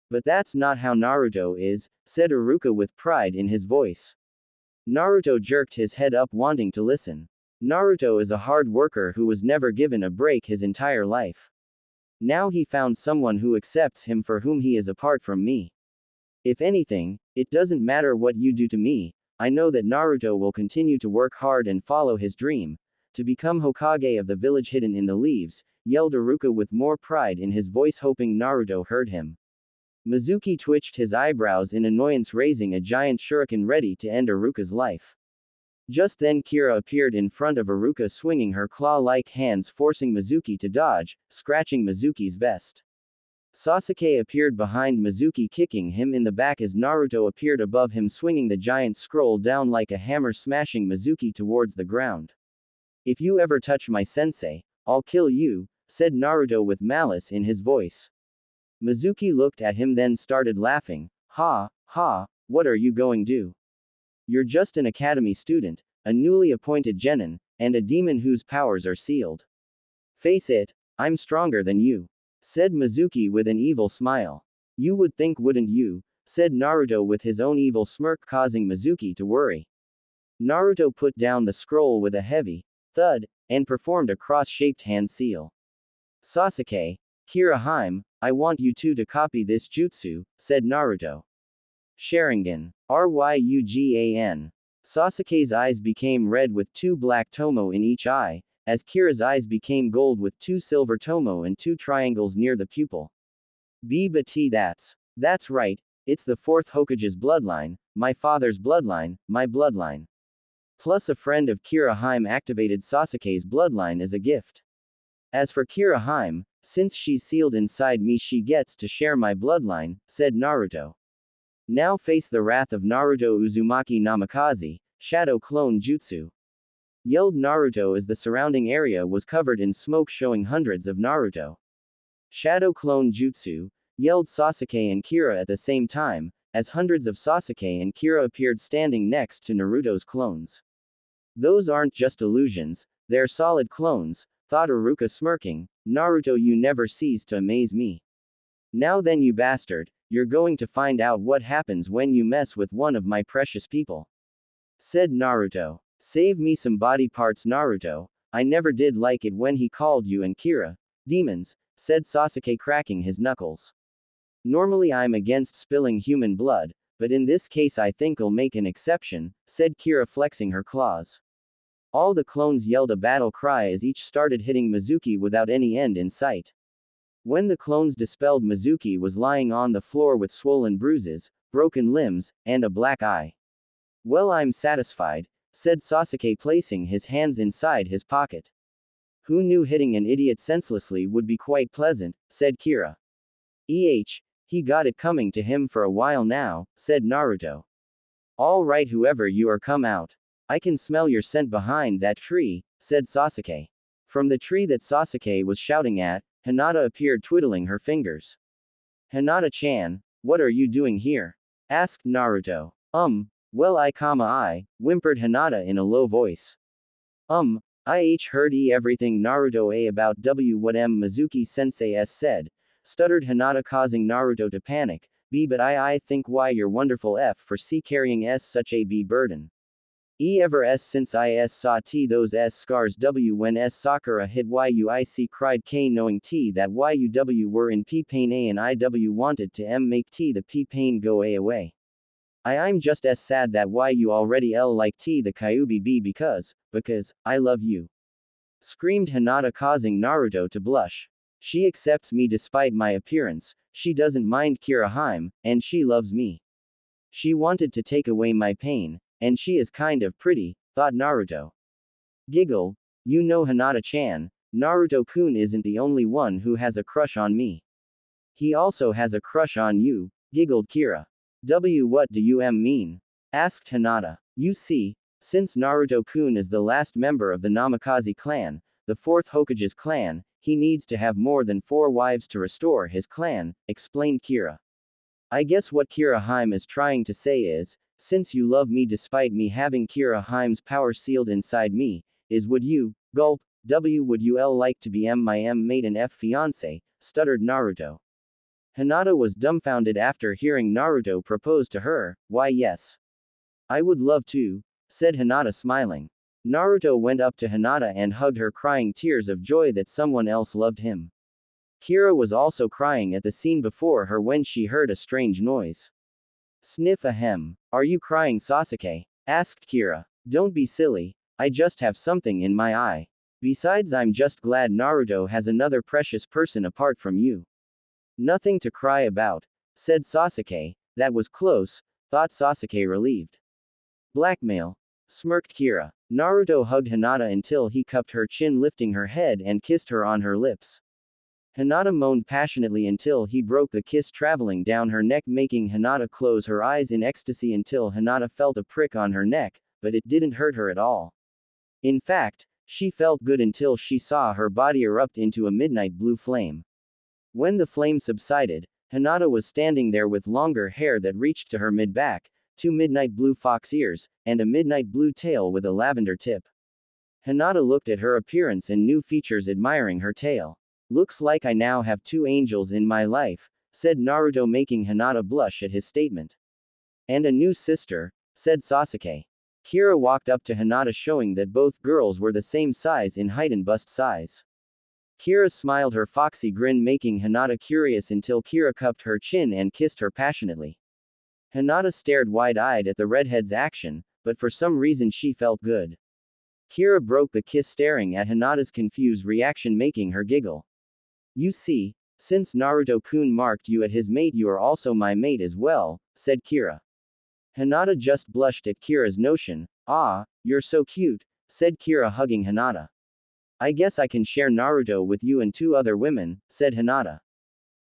But that's not how Naruto is, said Iruka with pride in his voice. Naruto jerked his head up, wanting to listen. Naruto is a hard worker who was never given a break his entire life. Now he found someone who accepts him for whom he is apart from me. If anything, it doesn't matter what you do to me, I know that Naruto will continue to work hard and follow his dream, to become Hokage of the village hidden in the leaves, yelled Iruka with more pride in his voice, hoping Naruto heard him. Mizuki twitched his eyebrows in annoyance, raising a giant shuriken ready to end Iruka's life. Just then Kira appeared in front of Iruka swinging her claw-like hands forcing Mizuki to dodge, scratching Mizuki's vest. Sasuke appeared behind Mizuki kicking him in the back as Naruto appeared above him swinging the giant scroll down like a hammer smashing Mizuki towards the ground. If you ever touch my sensei, I'll kill you, said Naruto with malice in his voice. Mizuki looked at him then started laughing. Ha, ha, what are you going to do? You're just an academy student, a newly appointed genin, and a demon whose powers are sealed. Face it, I'm stronger than you, said Mizuki with an evil smile. You would think, wouldn't you? Said Naruto with his own evil smirk causing Mizuki to worry. Naruto put down the scroll with a heavy thud, and performed a cross-shaped hand seal. Sasuke, Kira, I want you two to copy this jutsu, said Naruto. Sharingan. Ryugan. Sasuke's eyes became red with 2 black tomo in each eye, as Kira's eyes became gold with 2 silver tomo and 2 triangles near the pupil. But that's right, it's the 4th Hokage's bloodline, my father's bloodline, my bloodline. Plus a friend of Kira activated Sasuke's bloodline as a gift. As for Kira, since she's sealed inside me she gets to share my bloodline, said Naruto. Now face the wrath of Naruto Uzumaki Namikaze, Shadow Clone Jutsu. Yelled Naruto as the surrounding area was covered in smoke showing hundreds of Naruto. Shadow Clone Jutsu, yelled Sasuke and Kira at the same time, as hundreds of Sasuke and Kira appeared standing next to Naruto's clones. Those aren't just illusions, they're solid clones, thought Iruka smirking. Naruto, you never cease to amaze me. Now then, you bastard, you're going to find out what happens when you mess with one of my precious people, said Naruto. Save me some body parts, Naruto, I never did like it when he called you and Kira demons, said Sasuke cracking his knuckles. Normally I'm against spilling human blood, but in this case I think I'll make an exception, said Kira flexing her claws. All the clones yelled a battle cry as each started hitting Mizuki without any end in sight. When the clones dispelled, Mizuki was lying on the floor with swollen bruises, broken limbs, and a black eye. Well, I'm satisfied, said Sasuke placing his hands inside his pocket. Who knew hitting an idiot senselessly would be quite pleasant, said Kira. He got it coming to him for a while now, said Naruto. All right, whoever you are, come out. I can smell your scent behind that tree, said Sasuke. From the tree that Sasuke was shouting at, Hinata appeared twiddling her fingers. Hinata-chan, what are you doing here? Asked Naruto. Well, I whimpered Hinata in a low voice. I heard everything Naruto about what Mizuki sensei said, stuttered Hinata causing Naruto to panic. But I think why your wonderful F for C carrying such a B burden. Ever since I saw those scars when Sakura hit Yuic cried K knowing that YUW were in P pain A and IW wanted to make the P pain go away. I'm just sad that you already like the Kyuubi B because I love you. Screamed Hinata causing Naruto to blush. She accepts me despite my appearance, she doesn't mind Kira, and she loves me. She wanted to take away my pain, and she is kind of pretty, thought Naruto. Giggle, you know Hinata-chan, Naruto-kun isn't the only one who has a crush on me. He also has a crush on you, giggled Kira. What do you mean? Asked Hinata. You see, since Naruto-kun is the last member of the Namikaze clan, the 4th Hokage's clan, he needs to have more than 4 wives to restore his clan, explained Kira. I guess what Kira is trying to say is, since you love me despite me having Kira's power sealed inside me, would you, gulp, would you like to be my mate and fiancé, stuttered Naruto. Hinata was dumbfounded after hearing Naruto propose to her. Why yes. I would love to, said Hinata smiling. Naruto went up to Hinata and hugged her crying tears of joy that someone else loved him. Kira was also crying at the scene before her when she heard a strange noise. Sniff ahem. Are you crying, Sasuke? Asked Kira. Don't be silly, I just have something in my eye. Besides, I'm just glad Naruto has another precious person apart from you. Nothing to cry about, said Sasuke. That was close, thought Sasuke relieved. Blackmail. smirked Kira. Naruto hugged Hinata until he cupped her chin, lifting her head and kissed her on her lips. Hinata moaned passionately until he broke the kiss, traveling down her neck, making Hinata close her eyes in ecstasy until Hinata felt a prick on her neck, but it didn't hurt her at all. In fact, she felt good until she saw her body erupt into a midnight blue flame. When the flame subsided, Hinata was standing there with longer hair that reached to her mid-back, 2 midnight blue fox ears, and a midnight blue tail with a lavender tip. Hinata looked at her appearance and new features, admiring her tail. Looks like I now have 2 angels in my life, said Naruto, making Hinata blush at his statement. And a new sister, said Sasuke. Kira walked up to Hinata, showing that both girls were the same size in height and bust size. Kira smiled her foxy grin, making Hinata curious until Kira cupped her chin and kissed her passionately. Hinata stared wide-eyed at the redhead's action, but for some reason she felt good. Kira broke the kiss, staring at Hinata's confused reaction, making her giggle. You see, since Naruto-kun marked you at his mate, you are also my mate as well, said Kira. Hinata just blushed at Kira's notion. Ah, you're so cute, said Kira, hugging Hinata. I guess I can share Naruto with you and 2 other women, said Hinata.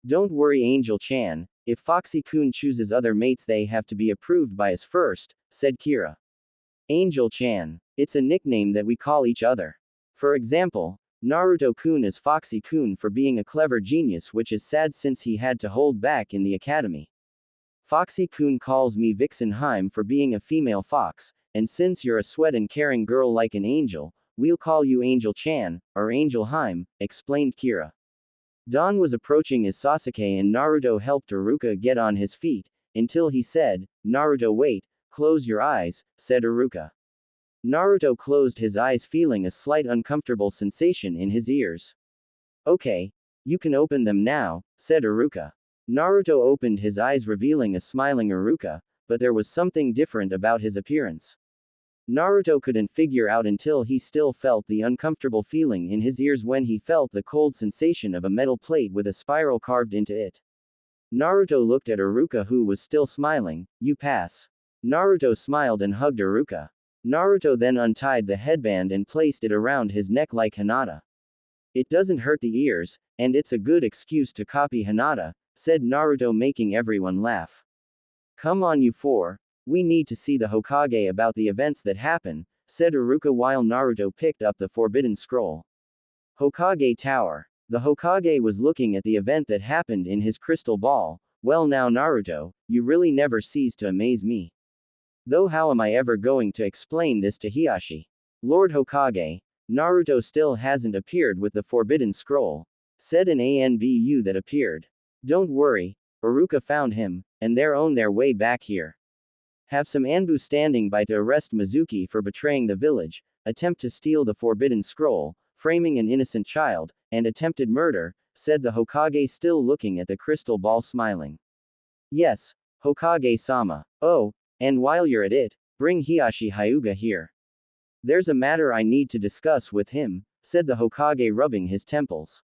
Don't worry, Angel-chan, if Foxy-kun chooses other mates they have to be approved by us first, said Kira. Angel-chan. It's a nickname that we call each other. For example, Naruto-kun is Foxy-kun for being a clever genius, which is sad since he had to hold back in the academy. Foxy-kun calls me Vixenheim for being a female fox, and since you're a sweat and caring girl like an angel, we'll call you Angel-chan, or Angelheim, explained Kira. Dawn was approaching as Sasuke and Naruto helped Iruka get on his feet, until he said, Naruto, wait, close your eyes, said Iruka. Naruto closed his eyes, feeling a slight uncomfortable sensation in his ears. Okay, you can open them now, said Iruka. Naruto opened his eyes, revealing a smiling Iruka, but there was something different about his appearance. Naruto couldn't figure out until he still felt the uncomfortable feeling in his ears when he felt the cold sensation of a metal plate with a spiral carved into it. Naruto looked at Iruka, who was still smiling. You pass. Naruto smiled and hugged Iruka. Naruto then untied the headband and placed it around his neck like Hinata. It doesn't hurt the ears, and it's a good excuse to copy Hinata, said Naruto, making everyone laugh. Come on, you 4. We need to see the Hokage about the events that happen, said Iruka while Naruto picked up the forbidden scroll. Hokage Tower. The Hokage was looking at the event that happened in his crystal ball. Well now, Naruto, you really never cease to amaze me. Though how am I ever going to explain this to Hiashi? Lord Hokage, Naruto still hasn't appeared with the forbidden scroll, said an ANBU that appeared. Don't worry, Iruka found him, and they're on their way back here. Have some Anbu standing by to arrest Mizuki for betraying the village, attempt to steal the forbidden scroll, framing an innocent child, and attempted murder, said the Hokage, still looking at the crystal ball, smiling. Yes, Hokage-sama. Oh, and while you're at it, bring Hiashi Hyuga here. There's a matter I need to discuss with him, said the Hokage, rubbing his temples.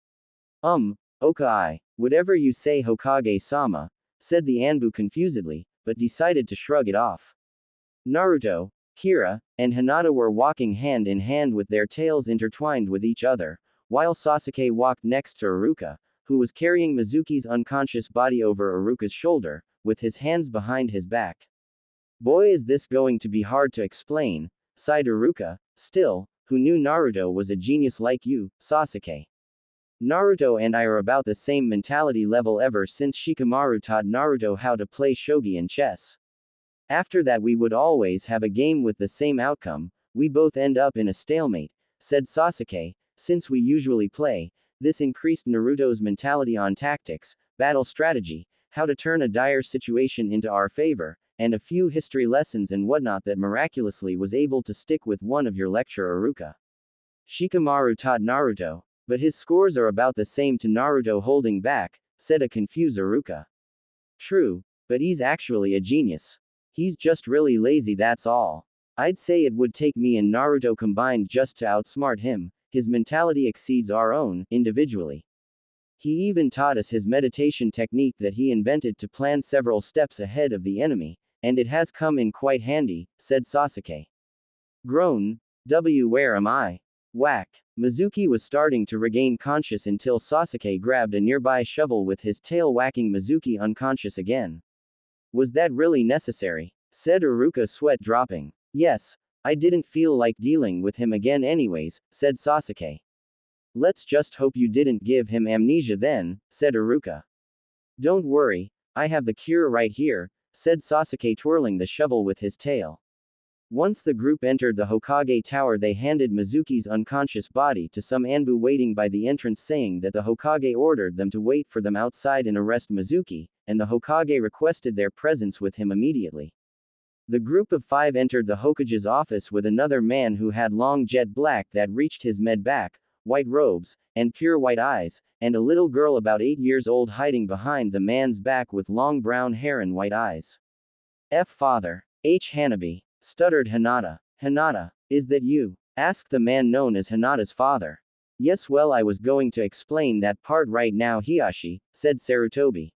Okay, whatever you say, Hokage-sama, said the Anbu confusedly, but decided to shrug it off. Naruto, Kira, and Hinata were walking hand in hand with their tails intertwined with each other, while Sasuke walked next to Iruka, who was carrying Mizuki's unconscious body over Iruka's shoulder, with his hands behind his back. Boy, is this going to be hard to explain, sighed Iruka. Still, who knew Naruto was a genius like you, Sasuke? Naruto and I are about the same mentality level ever since Shikamaru taught Naruto how to play shogi and chess. After that we would always have a game with the same outcome, we both end up in a stalemate, said Sasuke. Since we usually play, this increased Naruto's mentality on tactics, battle strategy, how to turn a dire situation into our favor, and a few history lessons and whatnot that miraculously was able to stick with one of your lecture, Iruka. Shikamaru taught Naruto, but his scores are about the same to Naruto holding back, said a confused Iruka. True, but he's actually a genius. He's just really lazy, that's all. I'd say it would take me and Naruto combined just to outsmart him. His mentality exceeds our own, individually. He even taught us his meditation technique that he invented to plan several steps ahead of the enemy, and it has come in quite handy, said Sasuke. Groan. Where am I? Whack. Mizuki was starting to regain conscious until Sasuke grabbed a nearby shovel with his tail, whacking Mizuki unconscious again. Was that really necessary? Said Iruka, sweat dropping. Yes. I didn't feel like dealing with him again anyways, said Sasuke. Let's just hope you didn't give him amnesia then, said Iruka. Don't worry, I have the cure right here, said Sasuke, twirling the shovel with his tail. Once the group entered the Hokage tower, they handed Mizuki's unconscious body to some Anbu waiting by the entrance, saying that the Hokage ordered them to wait for them outside and arrest Mizuki, and the Hokage requested their presence with him immediately. The group of 5 entered the Hokage's office with another man who had long jet black that reached his mid back, white robes, and pure white eyes, and a little girl about 8 years old hiding behind the man's back with long brown hair and white eyes. Father. Hanabi. Stuttered Hinata. Hinata, is that you? Asked the man known as Hinata's father. Yes, well, I was going to explain that part right now, Hiashi, said Sarutobi.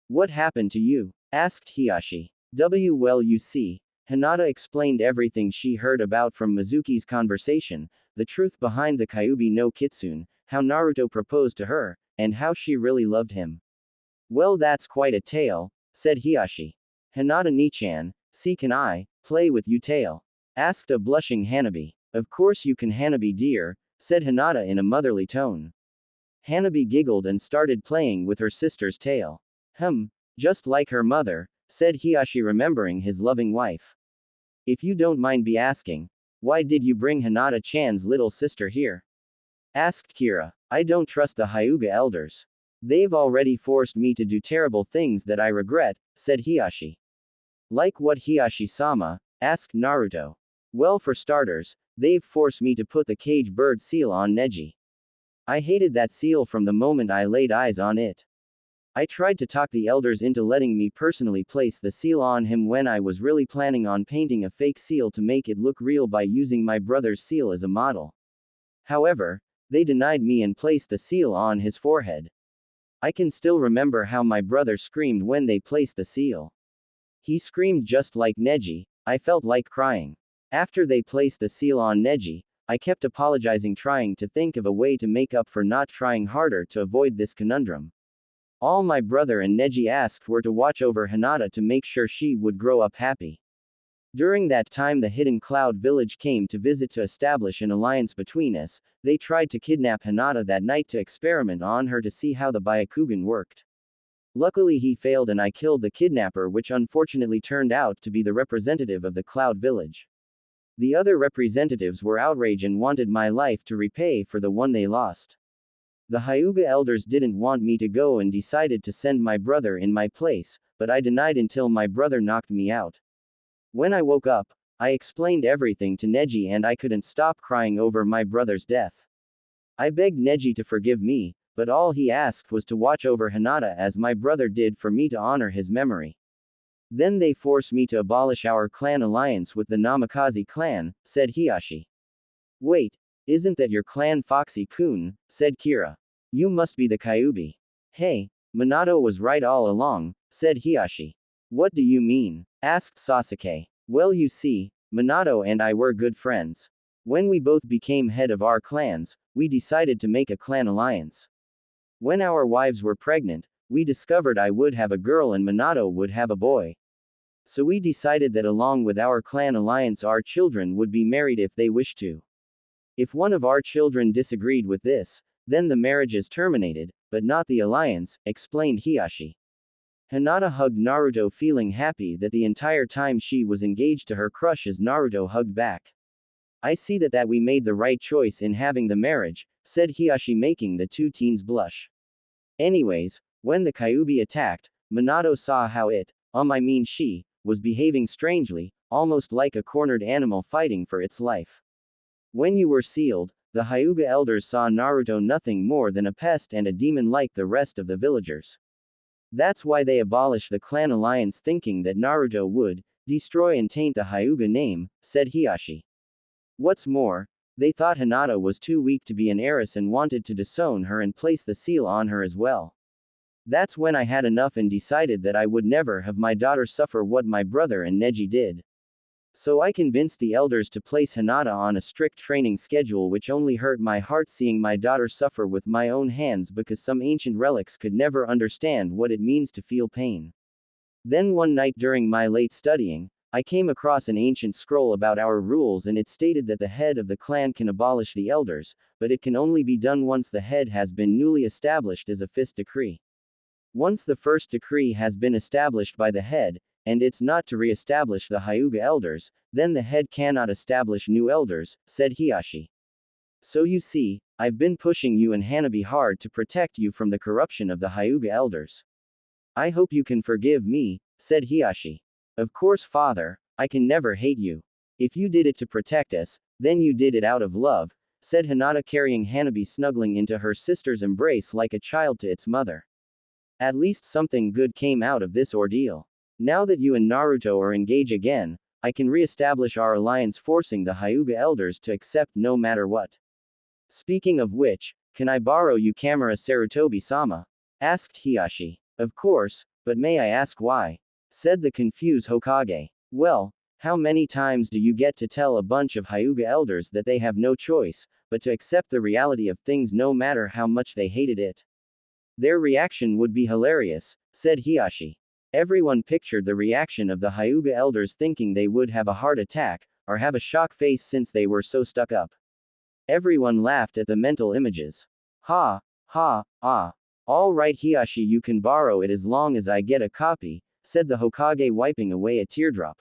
What happened to you? Asked Hiashi. Well, you see, Hinata explained everything she heard about from Mizuki's conversation, the truth behind the Kyuubi no Kitsune, how Naruto proposed to her, and how she really loved him. Well, that's quite a tale, said Hiashi. Hinata Nichan, see, can I play with you tale? Asked a blushing Hanabi. Of course you can, Hanabi dear, said Hinata in a motherly tone. Hanabi giggled and started playing with her sister's tail. Just like her mother, said Hiashi, remembering his loving wife. If you don't mind me asking, why did you bring Hinata-chan's little sister here? Asked Kira. I don't trust the Hyuga elders. They've already forced me to do terrible things that I regret, said Hiashi. Like what, Hiashi-sama? Asked Naruto. Well, for starters, they've forced me to put the cage bird seal on Neji. I hated that seal from the moment I laid eyes on it. I tried to talk the elders into letting me personally place the seal on him when I was really planning on painting a fake seal to make it look real by using my brother's seal as a model. However, they denied me and placed the seal on his forehead. I can still remember how my brother screamed when they placed the seal. He screamed just like Neji. I felt like crying. After they placed the seal on Neji, I kept apologizing, trying to think of a way to make up for not trying harder to avoid this conundrum. All my brother and Neji asked were to watch over Hinata to make sure she would grow up happy. During that time, the Hidden Cloud Village came to visit to establish an alliance between us. They tried to kidnap Hinata that night to experiment on her to see how the Byakugan worked. Luckily he failed and I killed the kidnapper, which unfortunately turned out to be the representative of the Cloud Village. The other representatives were outraged and wanted my life to repay for the one they lost. The Hyuga elders didn't want me to go and decided to send my brother in my place, but I denied until my brother knocked me out. When I woke up, I explained everything to Neji and I couldn't stop crying over my brother's death. I begged Neji to forgive me, but all he asked was to watch over Hinata as my brother did for me to honor his memory. Then they forced me to abolish our clan alliance with the Namikaze clan, said Hiashi. Wait, isn't that your clan, Foxy-kun? Said Kira. You must be the Kyuubi. Hey, Minato was right all along, said Hiashi. What do you mean? Asked Sasuke. Well, you see, Minato and I were good friends. When we both became head of our clans, we decided to make a clan alliance. When our wives were pregnant, we discovered I would have a girl and Minato would have a boy. So we decided that along with our clan alliance, our children would be married if they wished to. If one of our children disagreed with this, then the marriage is terminated, but not the alliance, explained Hiashi. Hinata hugged Naruto, feeling happy that the entire time she was engaged to her crush as Naruto hugged back. I see that we made the right choice in having the marriage, said Hiashi, making the two teens blush. Anyways, when the Kyuubi attacked, Minato saw how she, was behaving strangely, almost like a cornered animal fighting for its life. When you were sealed, the Hyuga elders saw Naruto nothing more than a pest and a demon like the rest of the villagers. That's why they abolished the clan alliance, thinking that Naruto would destroy and taint the Hyuga name, said Hiashi. What's more, they thought Hinata was too weak to be an heiress and wanted to disown her and place the seal on her as well. That's when I had enough and decided that I would never have my daughter suffer what my brother and Neji did. So I convinced the elders to place Hinata on a strict training schedule, which only hurt my heart seeing my daughter suffer with my own hands because some ancient relics could never understand what it means to feel pain. Then one night during my late studying, I came across an ancient scroll about our rules, and it stated that the head of the clan can abolish the elders, but it can only be done once the head has been newly established as a fifth decree. Once the first decree has been established by the head, and it's not to re-establish the Hyuga elders, then the head cannot establish new elders, said Hiashi. So you see, I've been pushing you and Hanabi hard to protect you from the corruption of the Hyuga elders. I hope you can forgive me, said Hiashi. Of course, father, I can never hate you. If you did it to protect us, then you did it out of love, said Hinata, carrying Hanabi snuggling into her sister's embrace like a child to its mother. At least something good came out of this ordeal. Now that you and Naruto are engaged again, I can re-establish our alliance, forcing the Hyuga elders to accept no matter what. Speaking of which, can I borrow you camera Sarutobi-sama? Asked Hiashi. Of course, but may I ask why? Said the confused Hokage. Well, how many times do you get to tell a bunch of Hyuga elders that they have no choice but to accept the reality of things no matter how much they hated it? Their reaction would be hilarious, said Hiashi. Everyone pictured the reaction of the Hyuga elders, thinking they would have a heart attack, or have a shock face since they were so stuck up. Everyone laughed at the mental images. Ha, ha, ah. All right Hiashi, you can borrow it as long as I get a copy, said the Hokage, wiping away a teardrop.